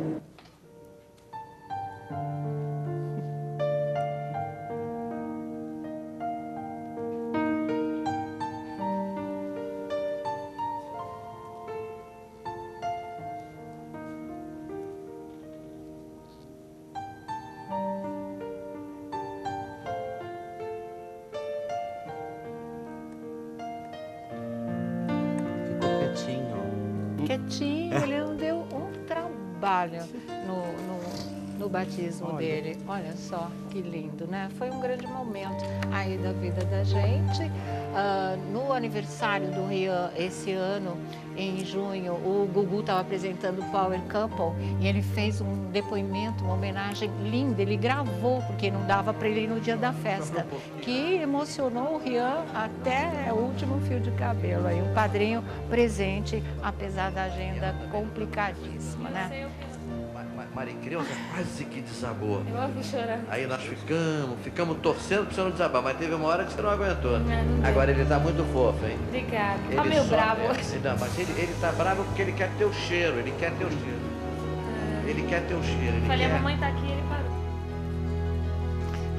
Quietinho, ele não deu um trabalho no batismo dele. Olha só que lindo, né? Foi um grande momento aí da vida da gente. No aniversário do Rian, esse ano, em junho, o Gugu estava apresentando o Power Couple e ele fez um depoimento, uma homenagem linda. Ele gravou, porque não dava para ele ir no dia da festa, que emocionou o Rian até o último fio de cabelo. Aí um padrinho presente, apesar da agenda complicadíssima, né?
Maria Creuza quase que desabou.
Eu ouvi chorar.
Aí nós ficamos torcendo para você não desabar, mas teve uma hora que você não aguentou. Não agora ele tá muito fofo, hein?
Obrigada.
Ele
Tá meio
só,
bravo hoje.
Não, mas ele tá bravo porque ele quer ter o cheiro, ele quer ter o cheiro. Ele quer ter o cheiro.
Falei, a mamãe tá aqui, ele parou.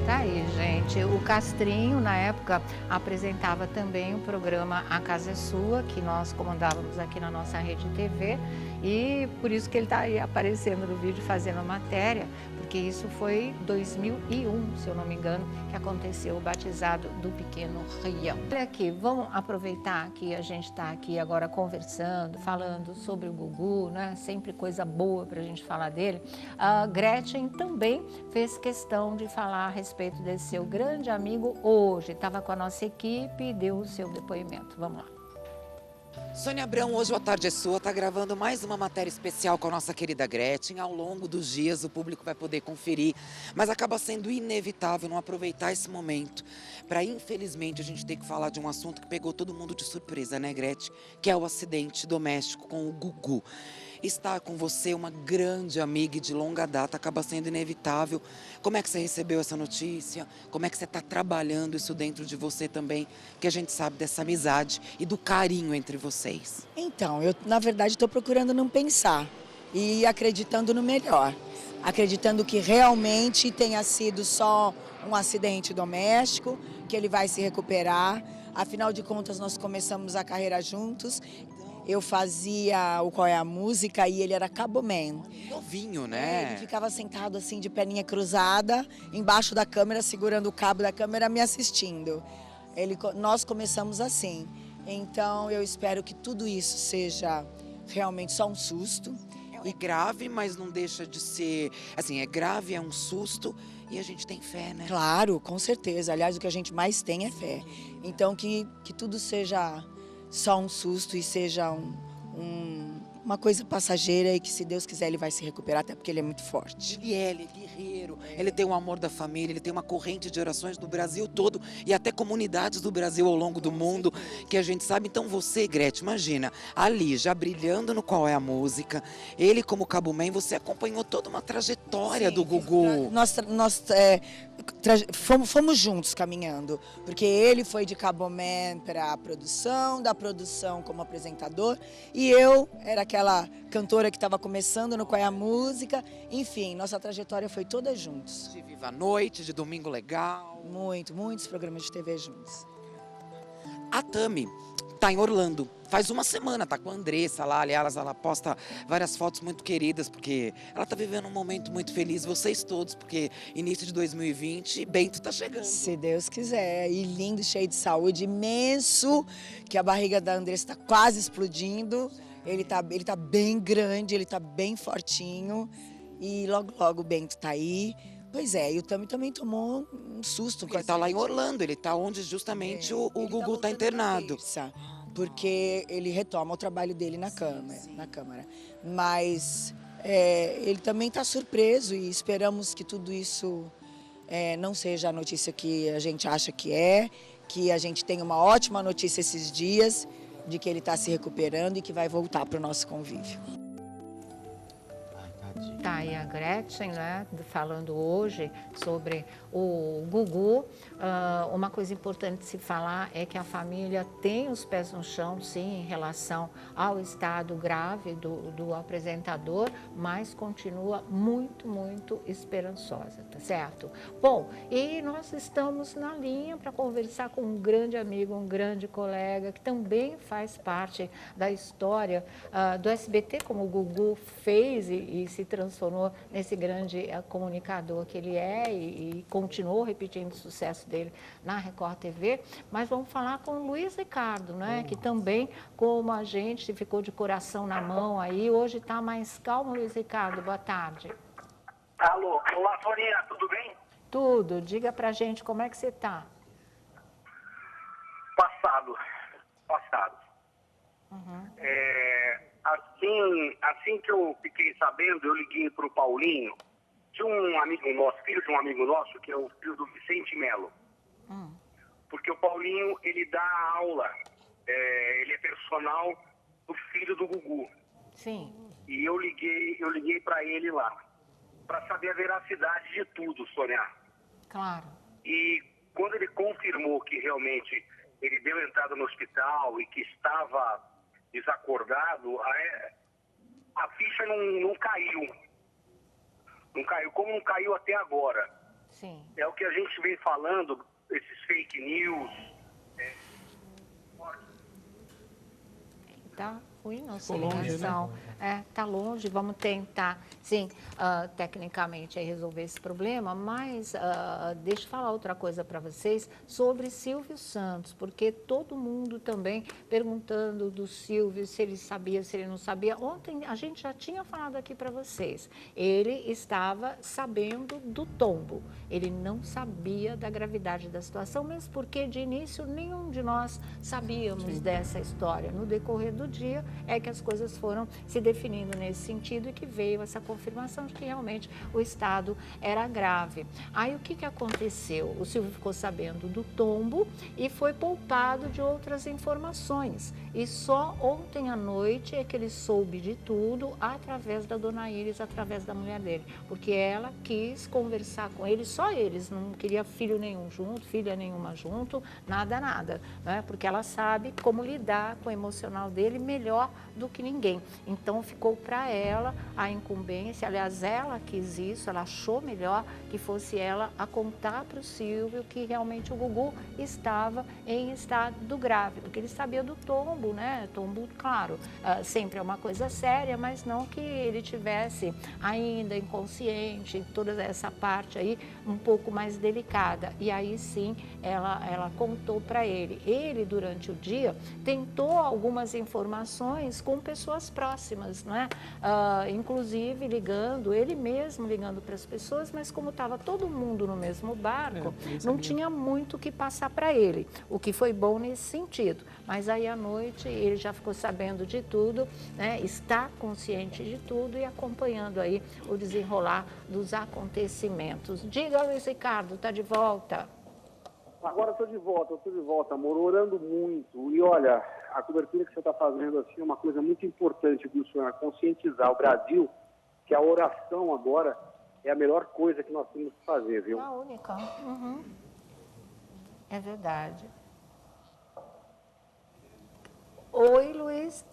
Tá aí, gente. O Castrinho, na época, apresentava também o programa A Casa é Sua, que nós comandávamos aqui na nossa rede TV. E por isso que ele está aí aparecendo no vídeo, fazendo a matéria, porque isso foi 2001, se eu não me engano, que aconteceu o batizado do pequeno Rian. Olha aqui, vamos aproveitar que a gente está aqui agora conversando, falando sobre o Gugu, né? Sempre coisa boa para a gente falar dele. A Gretchen também fez questão de falar a respeito desse seu grande amigo hoje. Estava com a nossa equipe e deu o seu depoimento. Vamos lá.
Sônia Abrão, hoje o A Tarde é Sua está gravando mais uma matéria especial com a nossa querida Gretchen. Ao longo dos dias o público vai poder conferir, mas acaba sendo inevitável não aproveitar esse momento para, infelizmente, a gente ter que falar de um assunto que pegou todo mundo de surpresa, né, Gretchen? Que é o acidente doméstico com o Gugu. Estar com você, uma grande amiga de longa data, acaba sendo inevitável. Como é que você recebeu essa notícia? Como é que você está trabalhando isso dentro de você também? Que a gente sabe dessa amizade e do carinho entre vocês.
Então, eu na verdade estou procurando não pensar e acreditando no melhor. Acreditando que realmente tenha sido só um acidente doméstico, que ele vai se recuperar. Afinal de contas, nós começamos a carreira juntos. Eu fazia o Qual é a Música e ele era caboman.
Novinho, né?
Ele ficava sentado assim de perninha cruzada, embaixo da câmera, segurando o cabo da câmera, me assistindo. Nós começamos assim. Então eu espero que tudo isso seja realmente só um susto.
É grave, mas não deixa de ser... Assim, é grave, é um susto e a gente tem fé, né?
Claro, com certeza. Aliás, o que a gente mais tem é fé. Então que tudo seja só um susto e seja uma coisa passageira e que, se Deus quiser, ele vai se recuperar, até porque ele é muito forte.
Ele é guerreiro, ele tem o amor da família, ele tem uma corrente de orações do Brasil todo e até comunidades do Brasil ao longo do mundo, que a gente sabe. Então você, Gretchen, imagina, ali já brilhando no Qual é a Música, ele como caboman, você acompanhou toda uma trajetória do Gugu.
Nós fomos juntos caminhando, porque ele foi de caboman para a produção, da produção como apresentador, e eu era aquela cantora que estava começando no Qual é a Música. Enfim, nossa trajetória foi toda juntos.
De Viva a Noite, de Domingo Legal.
Muitos programas de TV juntos.
A Tami tá em Orlando. Faz uma semana, tá com a Andressa lá. Aliás, ela posta várias fotos muito queridas, porque ela tá vivendo um momento muito feliz. Vocês todos, porque início de 2020, Bento tá chegando.
Se Deus quiser. E lindo, cheio de saúde, imenso, que a barriga da Andressa tá quase explodindo. Ele tá bem grande, ele tá bem fortinho. E logo o Bento tá aí. Pois é, e o Tami também tomou um susto.
Ele tá lá em Orlando, ele tá onde justamente o Gugu tá internado.
Porque ele retoma o trabalho dele na Câmara. Mas ele também está surpreso e esperamos que tudo isso não seja a notícia que a gente acha que a gente tenha uma ótima notícia esses dias de que ele está se recuperando e que vai voltar para o nosso convívio.
Tá aí a Gretchen, né, falando hoje sobre o Gugu. Uma coisa importante de se falar é que a família tem os pés no chão, sim, em relação ao estado grave do apresentador, mas continua muito esperançosa, tá certo? Bom, e nós estamos na linha para conversar com um grande amigo, um grande colega, que também faz parte da história do SBT, como o Gugu fez e se transformou nesse grande comunicador que ele é e continuou repetindo o sucesso dele na Record TV. Mas vamos falar com o Luiz Ricardo, né? Que também, como a gente, ficou de coração na mão aí, hoje está mais calmo. Luiz Ricardo, boa tarde.
Alô, olá, Sonia, tudo bem?
Tudo. Diga pra gente como é que você está.
Passado.
Uhum.
Assim que eu fiquei sabendo, eu liguei para o Paulinho, de um amigo nosso, filho de um amigo nosso, que é o filho do Vicente Melo. Porque o Paulinho, ele dá aula, ele é personal do filho do Gugu.
Sim.
E eu liguei para ele lá, para saber a veracidade de tudo, Sônia.
Claro.
E quando ele confirmou que realmente ele deu entrada no hospital e que estava desacordado, a ficha não caiu. Não caiu, como não caiu até agora.
Sim.
É o que a gente vem falando, esses fake news.
Tá ruim nossa
Ficou longe,
ligação. Tá longe, vamos tentar, sim, tecnicamente resolver esse problema, mas deixa eu falar outra coisa para vocês sobre Silvio Santos, porque todo mundo também perguntando do Silvio, se ele sabia, se ele não sabia. Ontem a gente já tinha falado aqui para vocês, ele estava sabendo do tombo, ele não sabia da gravidade da situação, mesmo porque de início nenhum de nós sabíamos dessa história. No decorrer do dia é que as coisas foram se definindo nesse sentido e que veio essa confirmação de que realmente o estado era grave. Aí o que aconteceu? O Silvio ficou sabendo do tombo e foi poupado de outras informações. E só ontem à noite é que ele soube de tudo através da dona Iris, através da mulher dele. Porque ela quis conversar com ele, só eles, não queria filho nenhum junto, filha nenhuma junto, nada, né? Porque ela sabe como lidar com o emocional dele melhor do que ninguém. Então ficou para ela a incumbência, aliás, ela quis isso, ela achou melhor que fosse ela a contar para o Silvio que realmente o Gugu estava em estado grave, porque ele sabia do tombo, né? Tombo, claro, sempre é uma coisa séria, mas não que ele tivesse ainda inconsciente, toda essa parte aí um pouco mais delicada. E aí sim, ela contou para ele. Ele, durante o dia, tentou algumas informações com pessoas próximas, não é? Inclusive ligando, ele mesmo ligando para as pessoas, mas como estava todo mundo no mesmo barco, não tinha muito o que passar para ele, o que foi bom nesse sentido. Mas aí à noite ele já ficou sabendo de tudo, né? Está consciente de tudo e acompanhando aí o desenrolar dos acontecimentos. Diga, Luiz Ricardo, está de volta?
Agora estou de volta, amor, orando muito. E olha, a cobertura que você está fazendo assim é uma coisa muito importante, viu, senhora? Conscientizar o Brasil que a oração agora é a melhor coisa que nós temos que fazer, viu?
A única. Uhum. É verdade. Oi, Luiz.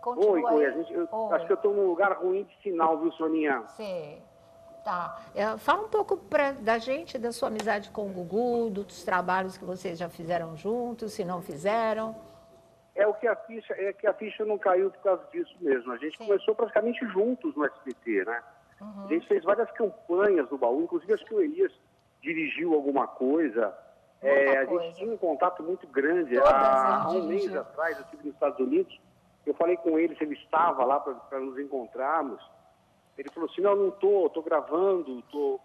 Continua
Oi.
aí.
Oi. Acho que eu estou num lugar ruim de sinal, viu, Soninha?
Sim. Tá. Fala um pouco da gente, da sua amizade com o Gugu, dos trabalhos que vocês já fizeram juntos, se não fizeram.
É que a ficha não caiu por causa disso mesmo. A gente começou praticamente juntos no SBT, né?
Uhum.
A gente fez várias campanhas no baú, inclusive acho que o Elias dirigiu alguma coisa. A gente tinha um contato muito grande. Há um mês atrás, eu estive nos Estados Unidos, eu falei com ele se ele estava lá para nos encontrarmos. Ele falou assim, não estou gravando, estou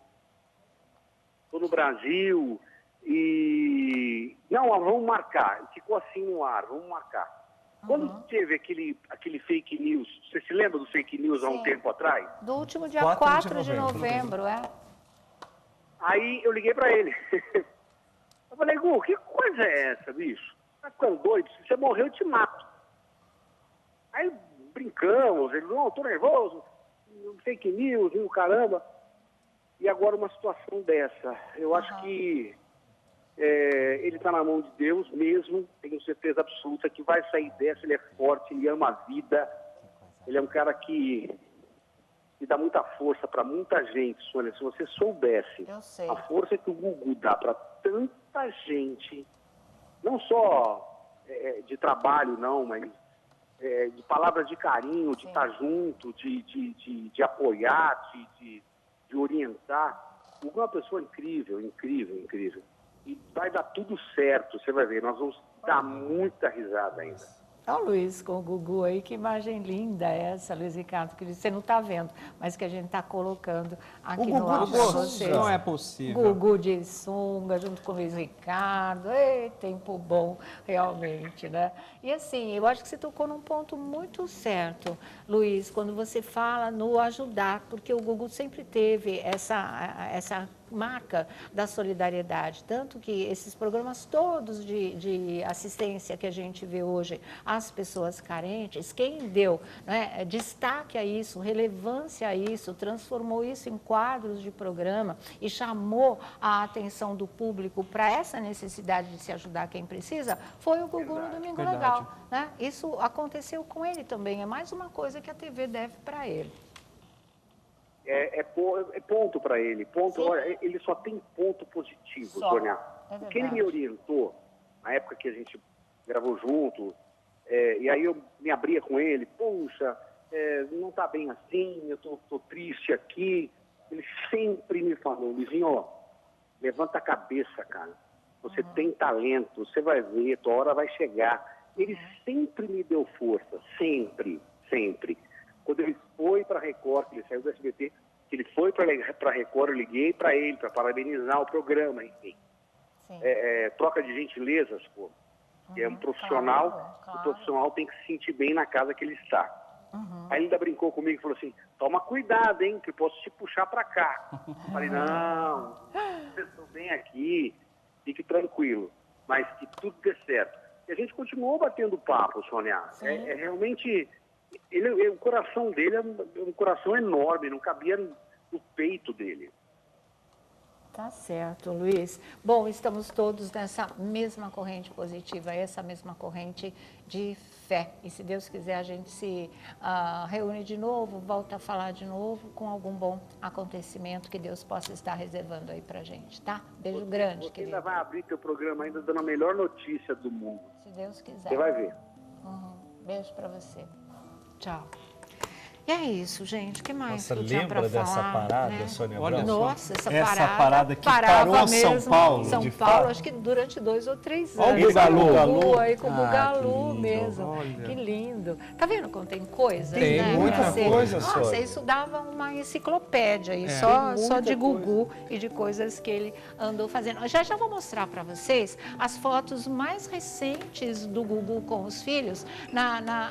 no Brasil e... Não, vamos marcar. Ficou assim no ar, vamos marcar. Quando teve aquele fake news, você se lembra do fake news há um tempo atrás?
Do último dia 4 de novembro,
Aí eu liguei para ele. Eu falei, Gu, que coisa é essa, bicho? Tá ficando doido? Se você morrer, eu te mato. Aí brincamos, ele, não, tô nervoso, fake news, caramba. E agora uma situação dessa. Eu acho que ele está na mão de Deus mesmo, tenho certeza absoluta que vai sair dessa, ele é forte, ele ama a vida, ele é um cara que dá muita força para muita gente, Sônia. Se você soubesse a força que o Gugu dá para tanta gente, não só de trabalho, não, mas de palavras de carinho, de estar junto, de apoiar, de orientar. O Gugu é uma pessoa incrível. E vai dar tudo certo, você vai ver. Nós vamos dar muita risada ainda.
Olha o Luiz com o Gugu aí, que imagem linda é essa, Luiz Ricardo, que você não está vendo, mas que a gente está colocando aqui no ar para vocês.
Não é possível.
Gugu de sunga, junto com o Luiz Ricardo. Ei, tempo bom, realmente, né? E assim, eu acho que você tocou num ponto muito certo, Luiz, quando você fala no ajudar, porque o Gugu sempre teve essa marca da solidariedade, tanto que esses programas todos de assistência que a gente vê hoje às pessoas carentes, quem deu, né, destaque a isso, relevância a isso, transformou isso em quadros de programa e chamou a atenção do público para essa necessidade de se ajudar quem precisa, foi o Gugu no Domingo Legal, né? Isso aconteceu com ele também, é mais uma coisa que a TV deve para ele.
é ponto para ele. Olha, ele só tem ponto positivo, Sônia. O que ele me orientou, na época que a gente gravou junto, e aí eu me abria com ele, puxa, não está bem assim, eu tô triste aqui. Ele sempre me falou, Luizinho, ó, levanta a cabeça, cara. Você tem talento, você vai ver, tua hora vai chegar. Ele sempre me deu força, sempre, sempre. Quando ele foi para a Record, que ele saiu do SBT, que ele foi para a Record, eu liguei para ele para parabenizar o programa, enfim. Troca de gentilezas, pô. É um profissional, claro. O profissional tem que se sentir bem na casa que ele está. Aí ele ainda brincou comigo e falou assim, toma cuidado, hein, que eu posso te puxar para cá. Eu falei, não, eu estou bem aqui, fique tranquilo, mas que tudo dê certo. E a gente continuou batendo papo, Sônia. Realmente, o coração dele é um coração enorme, não cabia no peito dele.
Tá certo, Luiz. Bom, estamos todos nessa mesma corrente positiva, essa mesma corrente de fé. E se Deus quiser, a gente se reúne de novo, volta a falar de novo com algum bom acontecimento que Deus possa estar reservando aí pra gente, tá? Beijo grande, querido.
Você ainda vai abrir teu programa ainda dando a melhor notícia do mundo.
Se Deus quiser.
Você vai ver.
Beijo pra você. Tchau. E é isso, gente. O que mais que eu tinha
lembra
pra
dessa
falar,
parada,
né?
Sônia
Olha,
Abrão?
nossa, essa
parada que parou
mesmo,
São Paulo.
São Paulo, acho que durante 2 ou 3 anos.
Olha o Bugalu.
Aí com o Bugalu mesmo. Olha. Que lindo. Tá vendo como tem coisas,
tem,
né?
Muita coisa, Sônia.
Nossa, isso dava uma enciclopédia aí, só de Gugu e de coisas que ele andou fazendo. Já vou mostrar para vocês as fotos mais recentes do Gugu com os filhos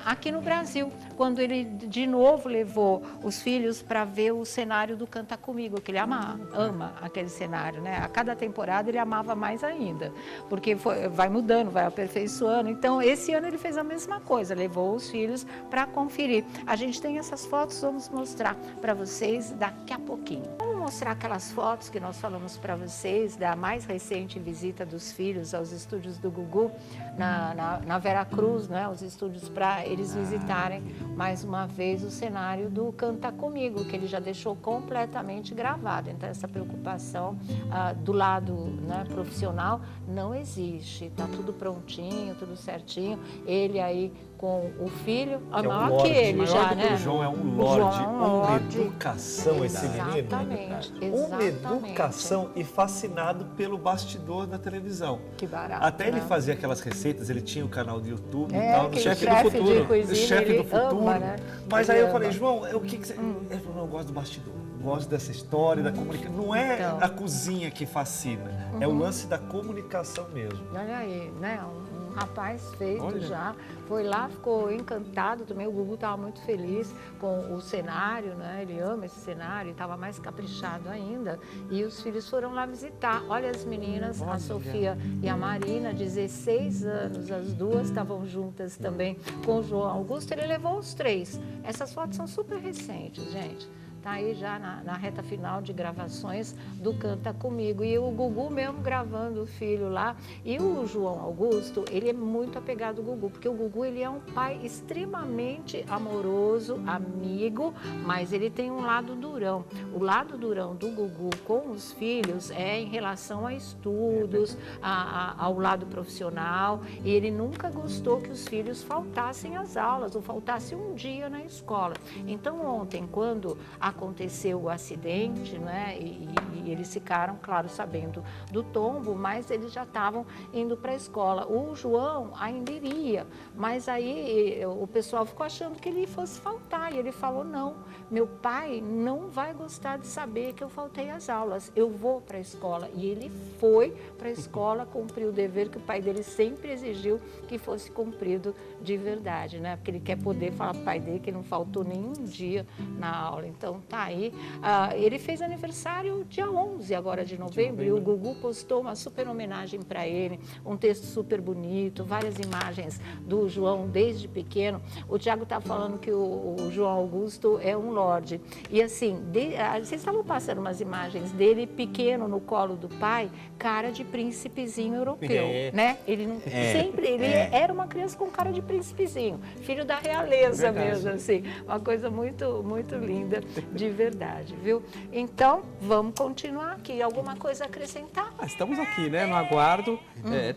aqui no Brasil, quando ele de novo levou os filhos para ver o cenário do Canta Comigo, que ele ama aquele cenário, né? A cada temporada ele amava mais ainda, porque vai mudando, vai aperfeiçoando. Então, esse ano ele fez a mesma coisa, levou os filhos para conferir. A gente tem essas fotos, vamos mostrar para vocês daqui a pouquinho. Vamos mostrar aquelas fotos que nós falamos para vocês da mais recente visita dos filhos aos estúdios do Gugu na Vera Cruz, né? Os estúdios para eles visitarem mais uma vez o cenário do Canta Comigo, que ele já deixou completamente gravado. Então, essa preocupação do lado, né, profissional não existe. Está tudo prontinho, tudo certinho. Ele aí com o filho, maior que ele já, né?
O João é um lorde, uma educação esse menino.
Exatamente.
Uma educação e fascinado pelo bastidor da televisão.
Que barato,
até ele
né?
fazia aquelas receitas, ele tinha o canal do YouTube e tal, do
chefe
do futuro.
Cozinha,
chefe do futuro.
Ama, né?
Mas
ele
aí eu
ama.
falei, João, o que você... Ele falou, não, eu gosto do bastidor. Gosto dessa história, da comunicação. Não é a cozinha que fascina, é o lance da comunicação mesmo.
Olha aí, né? Um rapaz feito já. Foi lá, ficou encantado também. O Gugu estava muito feliz com o cenário, né? Ele ama esse cenário, estava mais caprichado ainda. E os filhos foram lá visitar. Olha as meninas, a Sofia e a Marina, 16 anos. As duas estavam juntas também com o João Augusto. Ele levou os 3. Essas fotos são super recentes, gente. Está aí já na reta final de gravações do Canta Comigo. E o Gugu mesmo gravando o filho lá. E o João Augusto, ele é muito apegado ao Gugu, porque o Gugu ele é um pai extremamente amoroso, amigo, mas ele tem um lado durão. O lado durão do Gugu com os filhos é em relação a estudos, ao lado profissional. E ele nunca gostou que os filhos faltassem às aulas ou faltassem um dia na escola. Então ontem, quando aconteceu o acidente, né? E eles ficaram, claro, sabendo do tombo, mas eles já estavam indo para a escola. O João ainda iria, mas aí o pessoal ficou achando que ele fosse faltar. E ele falou, não, meu pai não vai gostar de saber que eu faltei às aulas. Eu vou para a escola. E ele foi para a escola, cumpriu o dever que o pai dele sempre exigiu que fosse cumprido de verdade, né? Porque ele quer poder falar para o pai dele que não faltou nenhum dia na aula. Então, tá aí. Ele fez aniversário dia 11. 11 agora de novembro, e o Gugu postou uma super homenagem para ele, um texto super bonito, várias imagens do João desde pequeno. O Tiago está falando que o João Augusto é um lorde. E assim, vocês estavam passando umas imagens dele pequeno no colo do pai, cara de príncipezinho europeu, né? Ele não, sempre, ele era uma criança com cara de príncipezinho, filho da realeza mesmo, assim. Uma coisa muito, muito linda, de verdade, viu? Então, vamos continuar aqui. Alguma coisa a acrescentar?
Estamos aqui, né, no aguardo,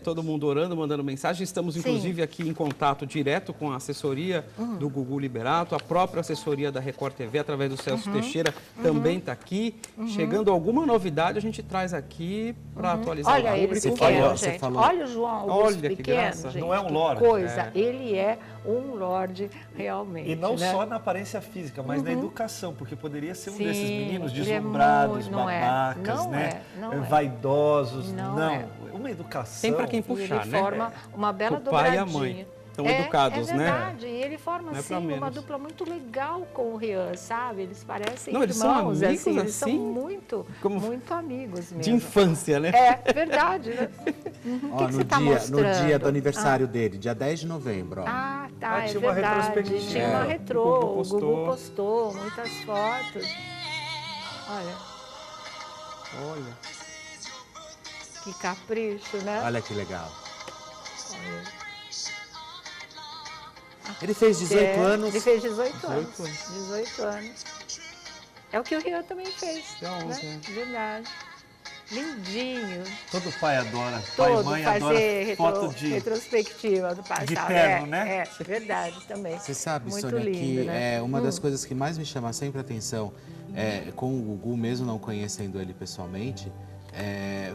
todo mundo orando, mandando mensagem. Estamos, inclusive, aqui em contato direto com a assessoria do Gugu Liberato, a própria assessoria da Record TV, através do Celso Teixeira, também está aqui. Chegando alguma novidade, a gente traz aqui para atualizar.
Olha ele pequeno, gente. Olha o João Augusto
Olha,
pequeno, gente.
Não é um lorde.
Coisa. Ele é um lorde realmente.
E não
né?
só na aparência física, mas na educação, porque poderia ser um
Sim,
desses meninos
ele é
deslumbrados,
não
babacas,
não
né?
Não é.
Vaidosos.
Não
Não.
é.
Uma educação.
Tem para quem puxar,
ele
né?
forma uma bela
O pai e a
dobradinha.
mãe estão educados,
né? É
né?
verdade, e ele forma
Não é
assim
pra
uma
menos.
dupla muito legal com o Rian, sabe? Eles parecem
Não,
irmãos,
eles são amigos,
eles são
assim,
muito amigos mesmo.
De infância, né?
É verdade, né?
Ó,
que você tá mostrando?
no dia do aniversário dele, dia 10 de novembro, ó.
Ah, tá, é
tinha uma
verdade.
retrospectiva.
Tinha uma retrô,
O Gugu
o Gugu postou muitas fotos. Olha,
Olha.
que capricho, né?
Olha que legal.
Olha.
Ele fez 18 anos.
Ele fez 18 anos. 18 anos. É o que o Rian também fez. Né? Verdade. Lindinho.
Todo pai adora. Pai e mãe adora foto de
retrospectiva do passado.
de terno, né?
É verdade também.
Você sabe,
muito
Sônia,
lindo,
que
né?
uma das coisas que mais me chama sempre a atenção com o Gugu, mesmo não conhecendo ele pessoalmente,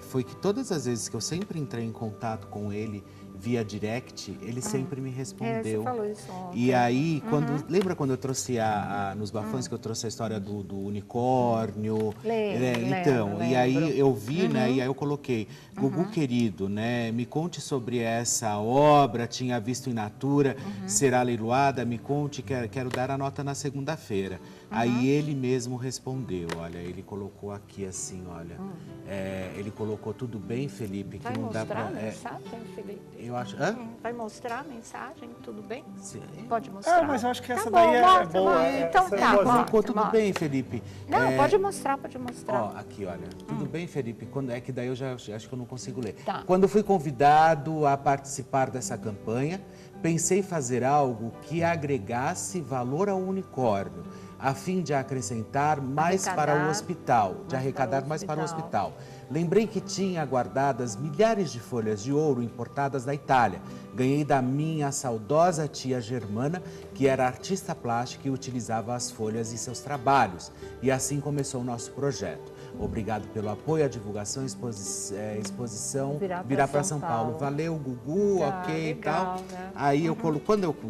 foi que todas as vezes que eu sempre entrei em contato com ele via direct, ele sempre me respondeu.
Você falou isso ontem.
E aí, lembra quando eu trouxe nos bafões que eu trouxe a história do unicórnio?
Lembro.
E aí eu vi, né? E aí eu coloquei, Gugu querido, né? Me conte sobre essa obra, tinha visto em Natura, será leiloada, me conte, quero dar a nota na segunda-feira. Aí ele mesmo respondeu, olha, ele colocou aqui assim, olha, ele colocou tudo bem, Felipe, que
Vai
não dá
mostrar
pra...
a mensagem, Felipe?
Eu acho...
Vai mostrar a mensagem, tudo bem?
Sim.
Pode mostrar.
Mas eu acho que essa
Tá
daí
bom,
é
mostra,
boa.
mostra. Então tá,
Ficou tudo
mostra.
bem, Felipe.
Não, pode mostrar, pode mostrar.
Ó, aqui, olha. Tudo bem, Felipe? Quando é que daí eu já acho que eu não consigo ler.
Tá.
Quando fui convidado a participar dessa campanha, pensei em fazer algo que agregasse valor ao unicórnio, a fim de acrescentar mais para o hospital, de arrecadar mais para o hospital. Lembrei que tinha guardadas milhares de folhas de ouro importadas da Itália. Ganhei da minha saudosa tia Germana, que era artista plástica e utilizava as folhas em seus trabalhos. E assim começou o nosso projeto. Obrigado pelo apoio, a divulgação, exposição, Virar para São Paulo. Valeu, Gugu, ok e tal.
Né?
Aí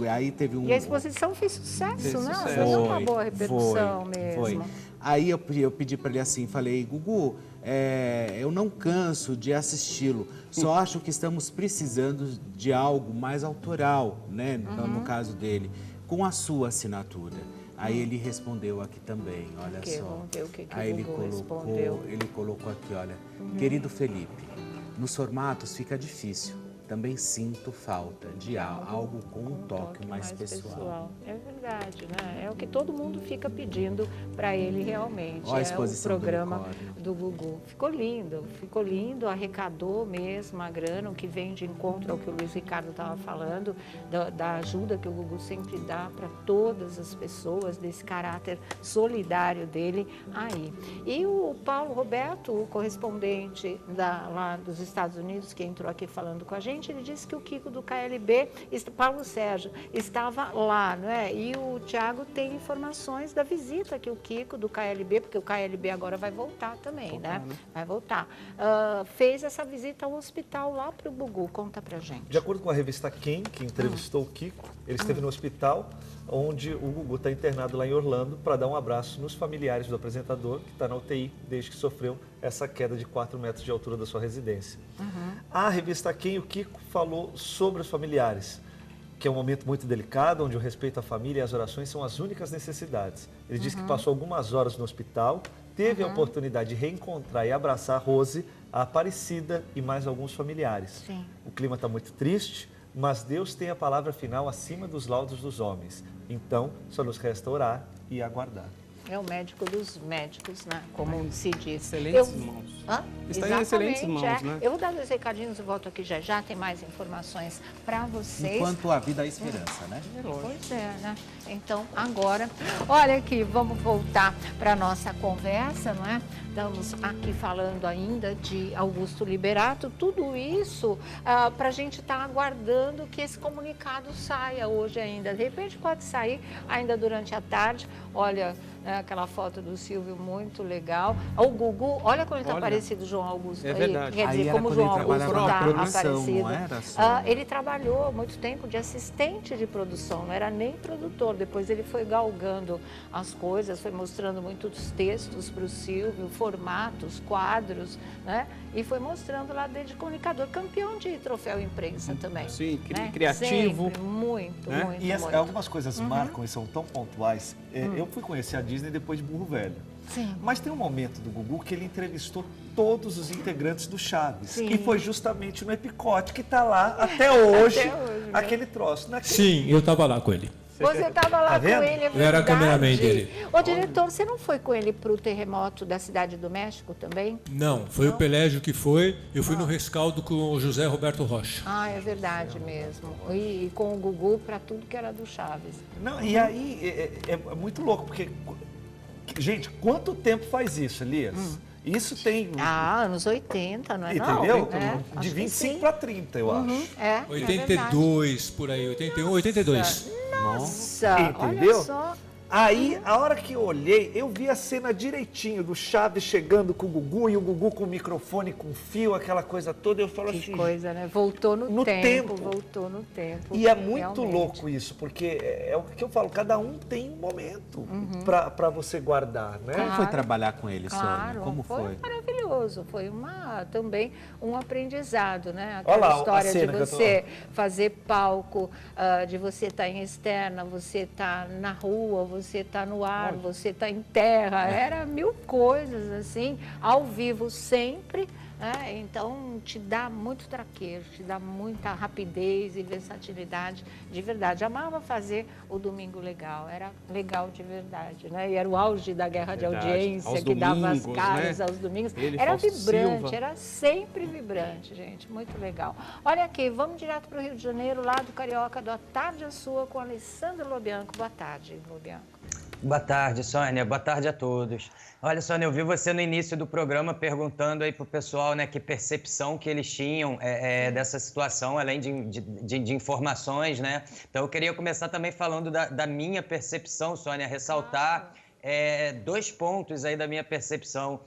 aí teve um...
E a exposição fez sucesso, né?
Sucesso.
Foi uma boa repercussão mesmo.
Foi. Aí eu pedi para ele assim, falei, Gugu, eu não canso de assisti-lo, só acho que estamos precisando de algo mais autoral, né? No caso dele, com a sua assinatura. Aí ele respondeu aqui também, olha só.
Vamos ver o que
Aí
o Gugu respondeu.
ele colocou aqui, olha, querido Felipe, nos formatos fica difícil. Também sinto falta de algo com um toque mais pessoal.
É verdade, né? É o que todo mundo fica pedindo para ele realmente.
Olha a exposição
o programa do Gugu. Ficou lindo, arrecadou mesmo a grana, o que vem de encontro ao que o Luiz Ricardo estava falando, da ajuda que o Gugu sempre dá para todas as pessoas, desse caráter solidário dele aí. E o Paulo Roberto, o correspondente lá dos Estados Unidos, que entrou aqui falando com a gente, ele disse que o Kiko do KLB, Paulo Sérgio, estava lá, não é? E o Tiago tem informações da visita que o Kiko do KLB, porque o KLB agora vai voltar também, né? Vai voltar. Fez essa visita ao hospital lá para o Gugu. Conta pra gente.
De acordo com a revista Quem, que entrevistou o Kiko, ele esteve no hospital onde o Gugu está internado lá em Orlando para dar um abraço nos familiares do apresentador, que está na UTI desde que sofreu essa queda de 4 metros de altura da sua residência. A revista Quem, o Kiko falou sobre os familiares, que é um momento muito delicado, onde o respeito à família e as orações são as únicas necessidades. Ele disse que passou algumas horas no hospital, teve a oportunidade de reencontrar e abraçar a Rose, a Aparecida e mais alguns familiares.
Sim.
O clima está muito triste, mas Deus tem a palavra final acima dos laudos dos homens. Então, só nos resta orar e aguardar.
É o médico dos médicos, né? Como se diz.
Excelentes mãos. Está em excelentes mãos, né?
Eu vou dar os recadinhos e volto aqui já. Tem mais informações para vocês.
Enquanto a vida há esperança, né?
Pois é, né? Então, agora, olha aqui, vamos voltar para a nossa conversa, não é? Estamos aqui falando ainda de Augusto Liberato, tudo isso para a gente estar aguardando que esse comunicado saia hoje ainda. De repente pode sair ainda durante a tarde. Olha, aquela foto do Silvio muito legal. O Gugu, olha como ele está parecido, João Augusto.
É verdade.
Quer dizer, como o João Augusto está aparecido. Ele trabalhou muito tempo de assistente de produção, não era nem produtor. Depois ele foi galgando as coisas, foi mostrando muitos textos para o Silvio, formatos, quadros, né? E foi mostrando lá dentro de comunicador, campeão de troféu imprensa também.
Sim,
né?
criativo.
Sempre, muito,
né?
muito,
E
muito.
algumas coisas marcam e são tão pontuais. Eu fui conhecer a Disney depois de Burro Velho.
Sim.
Mas tem um momento do Gugu que ele entrevistou todos os integrantes do Chaves.
Sim.
E foi justamente no Epicote que está lá até hoje, aquele troço.
Sim, eu estava lá com ele.
Você estava lá com ele, é verdade.
Eu era cameraman dele.
Ô, diretor, você não foi com ele para o terremoto da Cidade do México também?
Não, foi o Pelégio que foi. Eu fui no rescaldo com o José Roberto Rocha.
Ah, é verdade mesmo. E com o Gugu para tudo que era do Chaves.
Não, e aí é muito louco, porque, gente, quanto tempo faz isso, Elias? Isso tem...
anos 80, não é?
Entendeu?
Não?
De 25 para 30, eu acho.
82, por aí, 81, 82.
Nossa,
entendeu?
Olha só.
Aí, a hora que eu olhei, eu vi a cena direitinho do Chaves chegando com o Gugu e o Gugu com o microfone, com fio, aquela coisa toda. Eu falo assim...
Que coisa, né? Voltou no tempo. Voltou no tempo.
E é muito
realmente
louco isso, porque é o que eu falo, cada um tem um momento para você guardar, né?
Como foi trabalhar com ele,
Claro,
Sônia? Como foi?
Maravilhoso, foi também um aprendizado, né?
Olha lá,
Aquela história
a
de
cena que eu
você fazer palco, de você estar em externa, você estar na rua, você estar no ar, você estar em terra, era mil coisas assim, ao vivo sempre. Então, te dá muito traquejo, te dá muita rapidez e versatilidade de verdade. Amava fazer o Domingo Legal, era legal de verdade, né? E era o auge da guerra de audiência, que dava as caras aos domingos. Era vibrante, era sempre vibrante, gente, muito legal. Olha aqui, vamos direto para o Rio de Janeiro, lá do Carioca, do A Tarde é Sua, com Alessandro Lobianco. Boa tarde, Lobianco.
Boa tarde, Sônia. Boa tarde a todos. Olha, Sônia, eu vi você no início do programa perguntando aí pro pessoal, né, que percepção que eles tinham dessa situação, além de informações, né? Então, eu queria começar também falando da minha percepção, Sônia, ressaltar dois pontos aí da minha percepção.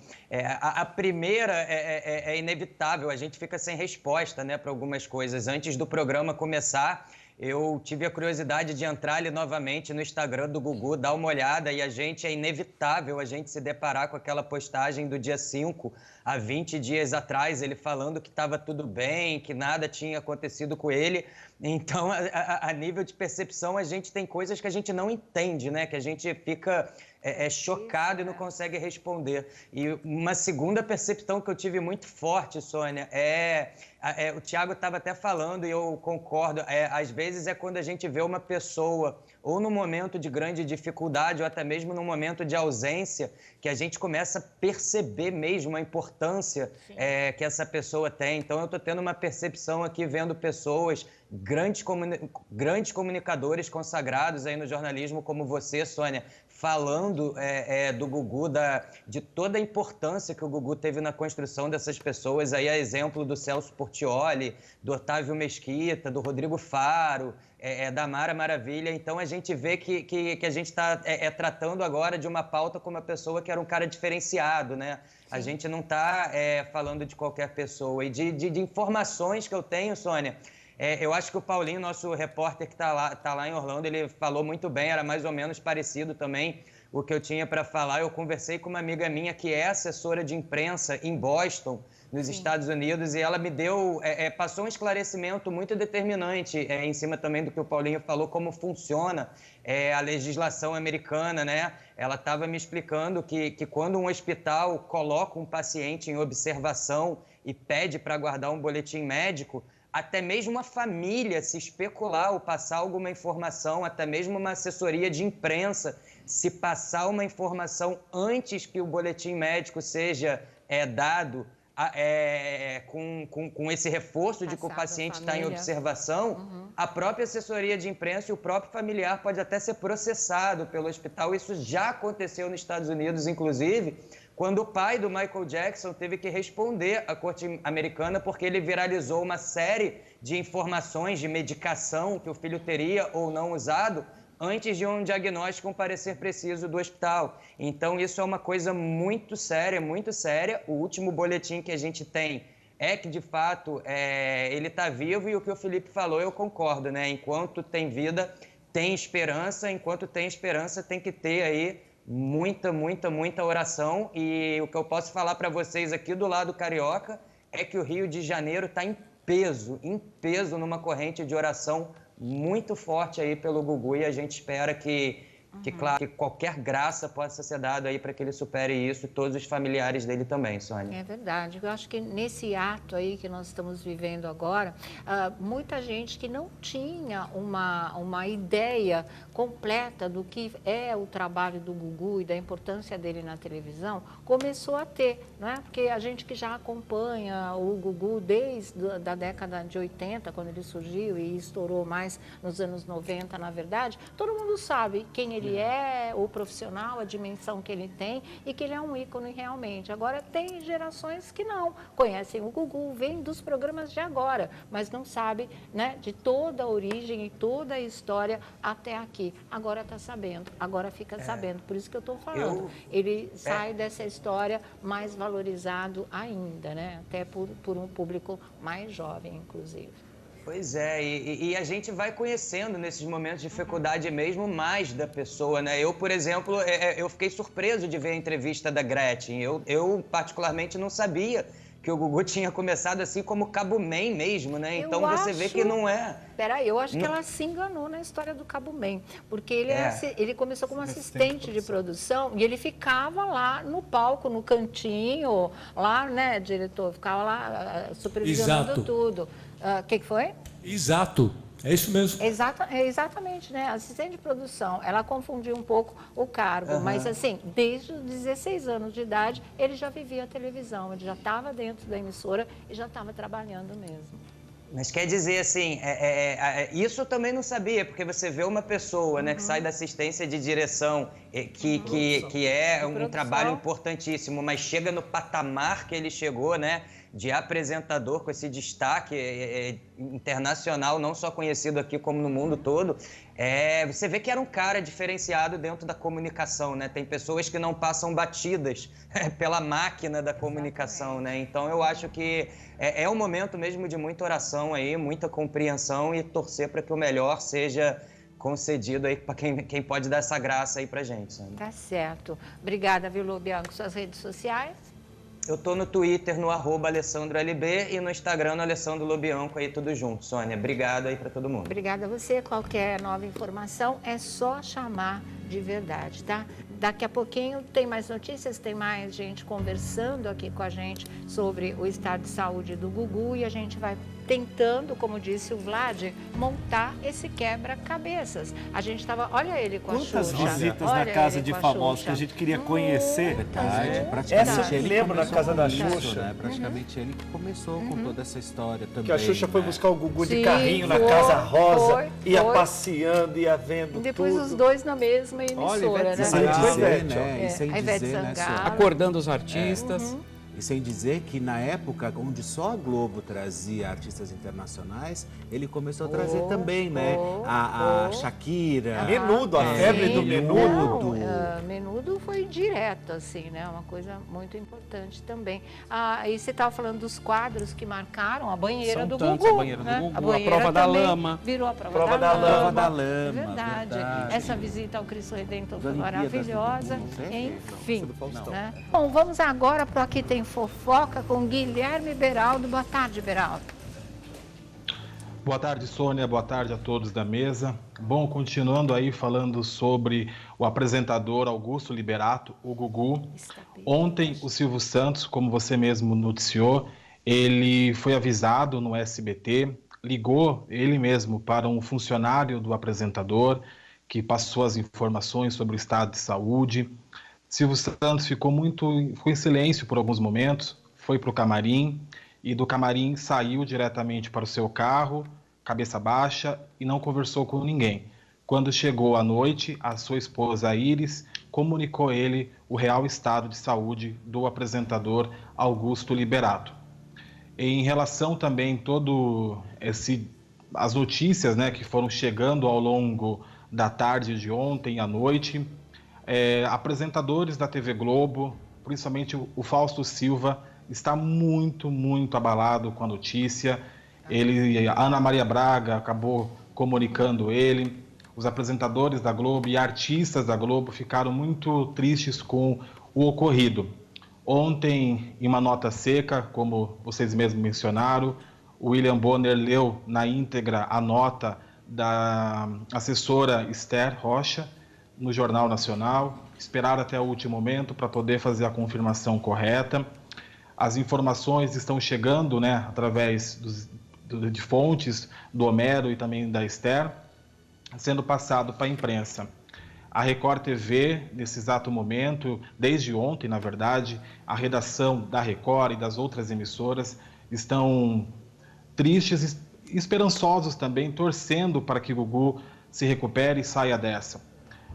A primeira é inevitável, a gente fica sem resposta, né, para algumas coisas. Antes do programa começar, eu tive a curiosidade de entrar ali novamente no Instagram do Gugu, dar uma olhada, e é inevitável a gente se deparar com aquela postagem do dia 5, há 20 dias atrás, ele falando que estava tudo bem, que nada tinha acontecido com ele. Então, a nível de percepção, a gente tem coisas que a gente não entende, né? Que a gente fica chocado e não consegue responder. E uma segunda percepção que eu tive muito forte, Sônia, o Thiago estava até falando, e eu concordo, às vezes é quando a gente vê uma pessoa ou num momento de grande dificuldade ou até mesmo num momento de ausência, que a gente começa a perceber mesmo a importância que essa pessoa tem. Então, eu estou tendo uma percepção aqui, vendo pessoas, grandes comunicadores consagrados aí no jornalismo, como você, Sônia, falando do Gugu, de toda a importância que o Gugu teve na construção dessas pessoas. Aí é exemplo do Celso Portiolli, do Otávio Mesquita, do Rodrigo Faro, da Mara Maravilha. Então, a gente vê que a gente está tratando agora de uma pauta com uma pessoa que era um cara diferenciado, né? Sim. A gente não está falando de qualquer pessoa. E de informações que eu tenho, Sônia, eu acho que o Paulinho, nosso repórter que está lá em Orlando, ele falou muito bem, era mais ou menos parecido também o que eu tinha para falar. Eu conversei com uma amiga minha que é assessora de imprensa em Boston, nos Estados Unidos, e ela me deu, passou um esclarecimento muito determinante em cima também do que o Paulinho falou, como funciona a legislação americana, né? Ela estava me explicando que quando um hospital coloca um paciente em observação e pede para guardar um boletim médico, até mesmo uma família, se especular ou passar alguma informação, até mesmo uma assessoria de imprensa, se passar uma informação antes que o boletim médico seja dado, com esse reforço de que o paciente está em observação, a própria assessoria de imprensa e o próprio familiar pode até ser processado pelo hospital. Isso já aconteceu nos Estados Unidos, inclusive, quando o pai do Michael Jackson teve que responder à corte americana porque ele viralizou uma série de informações de medicação que o filho teria ou não usado antes de um diagnóstico, um parecer preciso do hospital. Então, isso é uma coisa muito séria, muito séria. O último boletim que a gente tem é que, de fato, ele está vivo, e o que o Felipe falou, eu concordo, né? Enquanto tem vida, tem esperança. Enquanto tem esperança, tem que ter aí muita, muita, muita oração. E o que eu posso falar para vocês aqui do lado carioca é que o Rio de Janeiro está em peso numa corrente de oração muito forte aí pelo Gugu, e a gente espera que claro, que qualquer graça possa ser dada aí para que ele supere isso, e todos os familiares dele também, Sônia.
É verdade. Eu acho que nesse ato aí que nós estamos vivendo agora, muita gente que não tinha uma ideia completa do que é o trabalho do Gugu e da importância dele na televisão, começou a ter, não é? Porque a gente que já acompanha o Gugu desde a década de 80, quando ele surgiu e estourou mais nos anos 90, na verdade, todo mundo sabe quem ele é, o profissional, a dimensão que ele tem, e que ele é um ícone realmente. Agora, tem gerações que não conhecem o Gugu, vêm dos programas de agora, mas não sabem, né, de toda a origem e toda a história até aqui. Agora está sabendo, agora fica sabendo. Por isso que eu estou falando. Ele sai dessa história mais valorizado ainda, né? Até por um público mais jovem, inclusive.
Pois é, e a gente vai conhecendo nesses momentos de dificuldade mesmo mais da pessoa, né? Eu, por exemplo, eu fiquei surpreso de ver a entrevista da Gretchen. Eu particularmente não sabia que o Gugu tinha começado assim como Cabo Man mesmo, né? Então você vê que não é...
Peraí, eu acho que ela se enganou na história do Cabo Man, porque ele começou como assistente de produção e ele ficava lá no palco, no cantinho, lá, né, diretor? Ficava lá supervisionando tudo. O que foi?
Exato. É isso mesmo.
Exatamente, né? Assistente de produção. Ela confundiu um pouco o cargo, mas assim, desde os 16 anos de idade, ele já vivia a televisão, ele já estava dentro da emissora e já estava trabalhando mesmo.
Mas quer dizer assim, isso eu também não sabia, porque você vê uma pessoa, né, que sai da assistência de direção, que é um trabalho importantíssimo, mas chega no patamar que ele chegou, né, de apresentador com esse destaque internacional, não só conhecido aqui como no mundo todo, você vê que era um cara diferenciado dentro da comunicação, né? Tem pessoas que não passam batidas pela máquina da comunicação, né? Então eu acho que é um momento mesmo de muita oração aí, muita compreensão e torcer para que o melhor seja concedido aí para quem pode dar essa graça aí pra gente, sabe?
Tá certo. Obrigada, viu, Lobianco? Suas redes sociais?
Eu tô no Twitter, no @AlessandroLB, e no Instagram, no Alessandro Lobianco, aí tudo junto. Sônia, obrigado aí para todo mundo.
Obrigada a você. Qualquer nova informação é só chamar de verdade, tá? Daqui a pouquinho tem mais notícias, tem mais gente conversando aqui com a gente sobre o estado de saúde do Gugu, e a gente vai tentando, como disse o Vlad, montar esse quebra-cabeças. A gente estava, olha ele com a Xuxa.
Quantas visitas na casa de famosos que a gente queria conhecer.
Praticamente ele
lembra na casa da Xuxa?
Isso, né? Praticamente ele que começou com toda essa história também.
Que a Xuxa foi buscar o Gugu de
Sim,
carrinho na Casa Rosa, ia passeando, ia vendo
depois
tudo.
os dois na mesma emissora,
Olha,
né?
Sem dizer, né? E sem
a Ivete
dizer, né,
Sangalo.
Acordando os artistas.
E sem dizer que na época onde só a Globo trazia artistas internacionais, ele começou a trazer também, né? A Shakira.
Menudo, a febre do Menudo.
Menudo foi direto, assim, né? Uma coisa muito importante também. E você estava falando dos quadros que marcaram a banheira do Gugu.
A banheira do Gugu, a prova da lama.
Virou a prova da lama.
É
verdade. Essa visita ao Cristo Redentor foi maravilhosa. Enfim. Né? Bom, vamos agora para o Aqui Tem Fofoca com Guilherme Beraldo. Boa tarde, Beraldo.
Boa tarde, Sônia. Boa tarde a todos da mesa. Bom, continuando aí falando sobre o apresentador Augusto Liberato, o Gugu. Ontem, o Silvio Santos, como você mesmo noticiou, ele foi avisado no SBT, ligou ele mesmo para um funcionário do apresentador, que passou as informações sobre o estado de saúde. Silvio Santos ficou em silêncio por alguns momentos, foi para o camarim e do camarim saiu diretamente para o seu carro, cabeça baixa, e não conversou com ninguém. Quando chegou à noite, a sua esposa Iris comunicou a ele o real estado de saúde do apresentador Augusto Liberato. Em relação também as notícias, né, que foram chegando ao longo da tarde de ontem à noite, apresentadores da TV Globo, principalmente o Fausto Silva, está muito abalado com a notícia. A Ana Maria Braga acabou comunicando ele. Os apresentadores da Globo e artistas da Globo ficaram muito tristes com o ocorrido. Ontem, em uma nota seca, como vocês mesmos mencionaram, o William Bonner leu na íntegra a nota da assessora Esther Rocha, no Jornal Nacional, esperar até o último momento para poder fazer a confirmação correta. As informações estão chegando, né, através de fontes do Homero e também da Esther, sendo passado para a imprensa. A Record TV, nesse exato momento, desde ontem, na verdade, a redação da Record e das outras emissoras estão tristes e esperançosos também, torcendo para que o Gugu se recupere e saia dessa.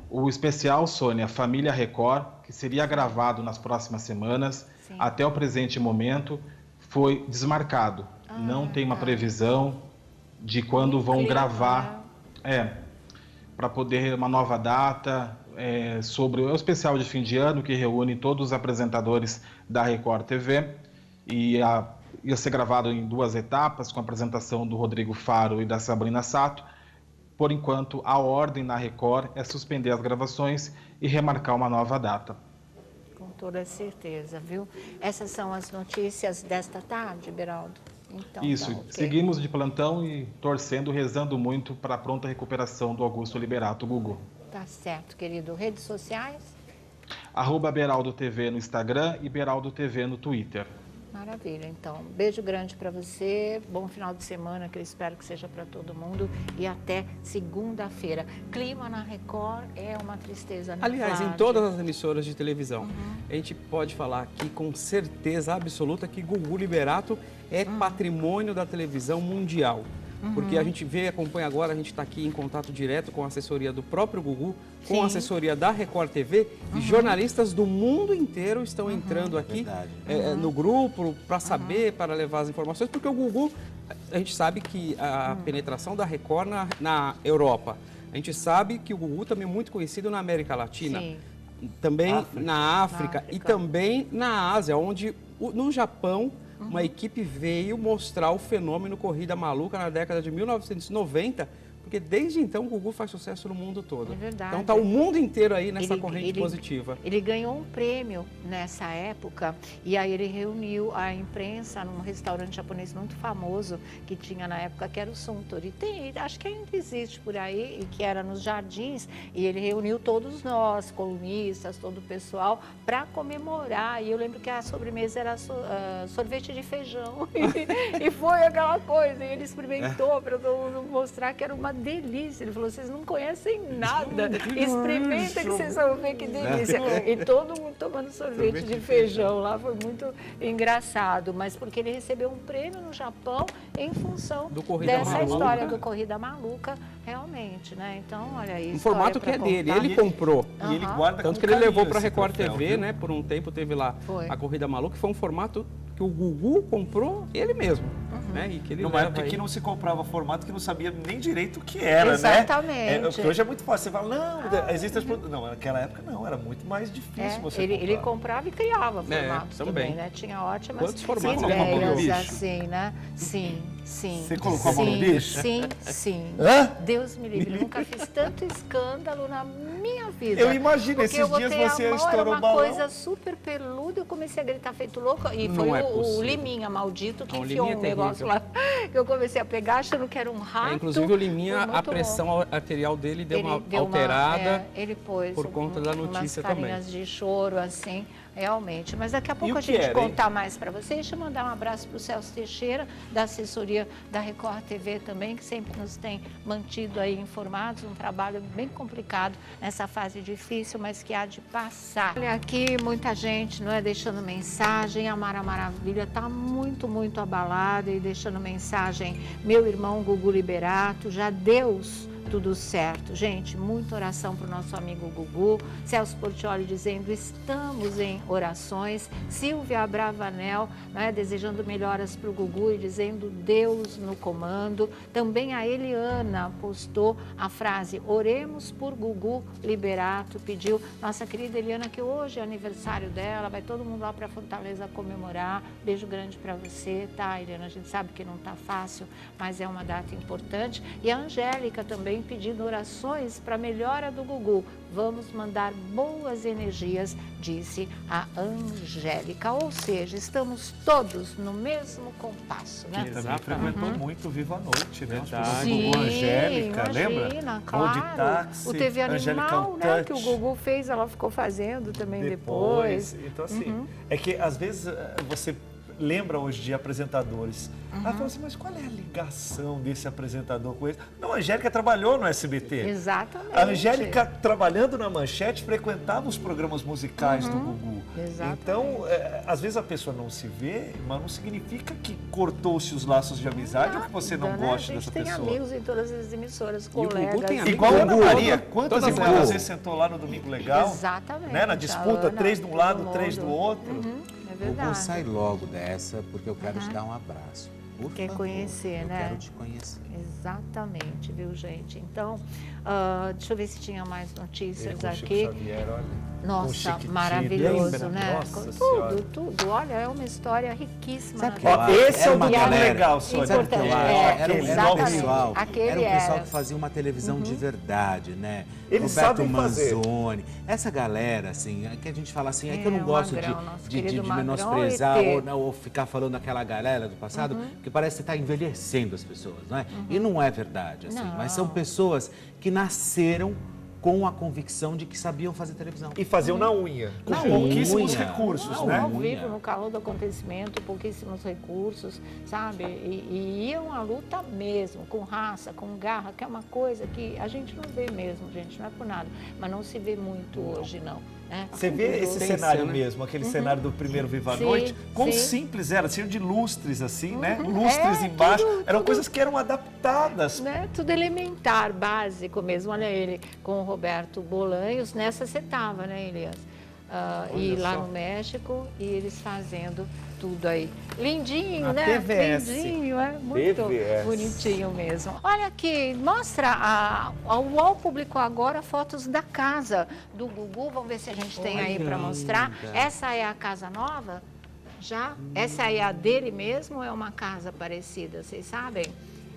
O especial, Sônia, Família Record, que seria gravado nas próximas semanas, até o presente momento, foi desmarcado. Não tem uma previsão de quando vão gravar, para poder uma nova data, sobre o especial de fim de ano, que reúne todos os apresentadores da Record TV, e ia ser gravado em 2 etapas, com a apresentação do Rodrigo Faro e da Sabrina Sato. Por enquanto, a ordem na Record é suspender as gravações e remarcar uma nova data.
Com toda certeza, viu? Essas são as notícias desta tarde, Beraldo. Então,
isso, okay. Seguimos de plantão e torcendo, rezando muito para a pronta recuperação do Augusto Liberato, Gugu.
Tá certo, querido. Redes sociais?
@Beraldo TV no Instagram e Beraldo TV no Twitter.
Maravilha, então. Beijo grande para você, bom final de semana, que eu espero que seja para todo mundo, e até segunda-feira. Clima na Record é uma tristeza.
Aliás, em todas as emissoras de televisão, a gente pode falar aqui com certeza absoluta que Gugu Liberato é patrimônio da televisão mundial. Porque a gente acompanha agora, a gente está aqui em contato direto com a assessoria do próprio Gugu, com a assessoria da Record TV, e jornalistas do mundo inteiro estão entrando aqui no grupo para saber, para levar as informações, porque o Gugu, a gente sabe que a penetração da Record na Europa, a gente sabe que o Gugu também é muito conhecido na América Latina, também na África e também na Ásia, onde no Japão, uma equipe veio mostrar o fenômeno Corrida Maluca na década de 1990, porque desde então o Gugu faz sucesso no mundo todo.
É verdade.
Então está o mundo inteiro aí nessa corrente positiva.
Ele ganhou um prêmio nessa época e aí ele reuniu a imprensa num restaurante japonês muito famoso que tinha na época, que era o Suntory. Acho que ainda existe por aí, e que era nos Jardins, e ele reuniu todos nós, colunistas, todo o pessoal, para comemorar. E eu lembro que a sobremesa era sorvete de feijão e foi aquela coisa. E ele experimentou para todo mundo mostrar que era uma delícia. Ele falou, vocês não conhecem nada, experimenta que vocês vão ver que delícia. E todo mundo tomando sorvete de feijão lá, foi muito engraçado, mas porque ele recebeu um prêmio no Japão em função dessa história do Corrida Maluca, realmente, né? Então, olha aí.
Um formato que é dele, ele comprou.
E ele guarda
tanto que ele levou para a Record TV, né? Por um tempo teve lá a Corrida Maluca, que foi um formato que o Gugu comprou ele mesmo. Né? E que ele
numa época que não se comprava formato, que não sabia nem direito o que era,
exatamente.
Né? Porque hoje é muito fácil. Você fala, não, existem as produções. Não, naquela época não, era muito mais difícil você comprar.
Ele comprava e criava formatos também, né? Tinha ótimas ideias assim, né? Sim.
Você colocou a mão no bicho?
Sim. Deus me livre, nunca fiz tanto escândalo na minha vida.
Eu imagino, esses dias você estourou o balão.
Era uma coisa super peluda, eu comecei a gritar feito louco. E foi o Liminha maldito que enfiou um negócio lá, que eu comecei a pegar achando que era um rato.
Inclusive o Liminha, a pressão arterial dele deu uma alterada
ele pôs
por conta da notícia também.
Umas carinhas de choro, assim, realmente. Mas daqui a pouco a gente contar mais para vocês. Deixa eu mandar um abraço para o Celso Teixeira, da assessoria da Record TV também, que sempre nos tem mantido aí informados. Um trabalho bem complicado nessa fase difícil, mas que há de passar. Olha aqui, muita gente, não é, deixando mensagem. A Mara Maravilha está muito, muito abalada e deixando mensagem. Meu irmão Gugu Liberato, já Deus tudo certo. Gente, muita oração para o nosso amigo Gugu. Celso Portioli dizendo, estamos em orações. Silvia Bravanel, né, desejando melhoras para o Gugu e dizendo Deus no comando. Também a Eliana postou a frase, oremos por Gugu Liberato, pediu nossa querida Eliana, que hoje é aniversário dela, vai todo mundo lá para Fortaleza comemorar. Beijo grande para você, tá, Eliana? A gente sabe que não tá fácil, mas é uma data importante. E a Angélica também pedindo orações para a melhora do Gugu. Vamos mandar boas energias, disse a Angélica. Ou seja, estamos todos no mesmo compasso, né?
Que também frequentou muito o Viva a Noite, né?
Sim,
Gugu, Angélica, lembra?
Claro.
De táxi,
o TV Animal, né, que o Gugu fez, ela ficou fazendo também depois.
Então, assim, é que às vezes você lembra hoje de apresentadores. Ela fala assim, mas qual é a ligação desse apresentador com esse? Não, a Angélica trabalhou no SBT.
Exatamente.
A Angélica, trabalhando na Manchete, frequentava os programas musicais do Gugu.
Exatamente.
Então, às vezes a pessoa não se vê, mas não significa que cortou-se os laços de amizade ou que você não gosta dessa pessoa.
A gente tem amigos em todas as emissoras, colegas.
E o Gugu tem amigos. Igual a Ana Maria. Quantas e quantas vezes sentou lá no Domingo Legal?
Exatamente.
Né? Na disputa, 3 de um lado, 3 do outro.
Gugu, sai logo dessa, porque eu quero te dar um abraço. Por
Quer
favor,
conhecer, né?
Eu quero te conhecer.
Exatamente, viu, gente? Então, deixa eu ver se tinha mais notícias aqui.
Chico Xavier, olha.
Nossa, maravilhoso,
lembra?
né?
Nossa
tudo. Olha, é uma história riquíssima.
Sabe esse
é o Domingo Legal, Sônia.
Sabe o que eu acho? Era um pessoal,
era
um pessoal que fazia uma televisão de verdade, né?
Eles
Roberto
sabem fazer.
Manzoni. Essa galera, assim, que a gente fala assim, é que eu não gosto de
Magrão,
menosprezar ou ficar falando aquela galera do passado, porque parece que você está envelhecendo as pessoas, não é? E não é verdade, assim. Mas são pessoas que nasceram com a convicção de que sabiam fazer televisão.
E faziam na unha, com pouquíssimos recursos, né?
Ao vivo, no calor do acontecimento, pouquíssimos recursos, sabe? E iam à luta mesmo, com raça, com garra, que é uma coisa que a gente não vê mesmo, gente, não é por nada. Mas não se vê muito hoje, não.
Você vê esse cenário mesmo, aquele cenário do primeiro Viva a Noite, quão simples era, tinha de lustres assim, né? Lustres embaixo, eram coisas que eram adaptadas.
Né? Tudo elementar, básico mesmo, olha ele com o Roberto Bolanhos, nessa você estava, né, Elias? E lá no México, e eles fazendo tudo aí. Lindinho, né?
TVS.
Lindinho, é muito bonitinho mesmo. Olha aqui, mostra, a UOL publicou agora fotos da casa do Gugu. Vamos ver se a gente tem aí para mostrar. Essa é a casa nova? Já? Essa é a dele mesmo ou é uma casa parecida? Vocês sabem?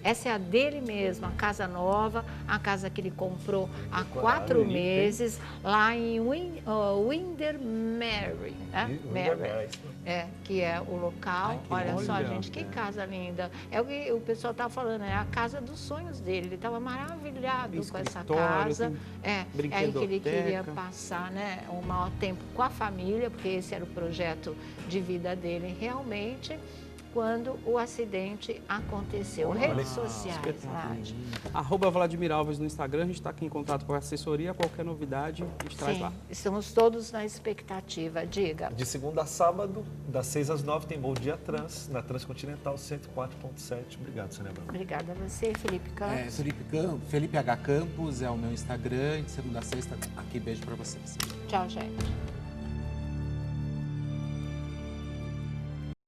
Essa é a dele mesmo, a casa nova, a casa que ele comprou há 4 meses, lá em Windermere, né? Que é o local. Olha só, gente, que casa linda. É o que o pessoal estava falando, é a casa dos sonhos dele. Ele estava maravilhado com essa casa. É aí que ele queria passar, né, um maior tempo com a família, porque esse era o projeto de vida dele realmente. quando o acidente aconteceu. Redes sociais, Vlad.
@Vladimir Alves no Instagram, a gente está aqui em contato com a assessoria, qualquer novidade a gente traz lá.
Estamos todos na expectativa, diga.
De segunda a sábado, das 6 às 9, tem Bom Dia Trans, na Transcontinental 104.7. Obrigado, Sônia Abrão.
Obrigada a você, Felipe Campos.
Felipe H. Campos é o meu Instagram, de segunda a sexta, aqui, beijo para vocês.
Tchau, gente.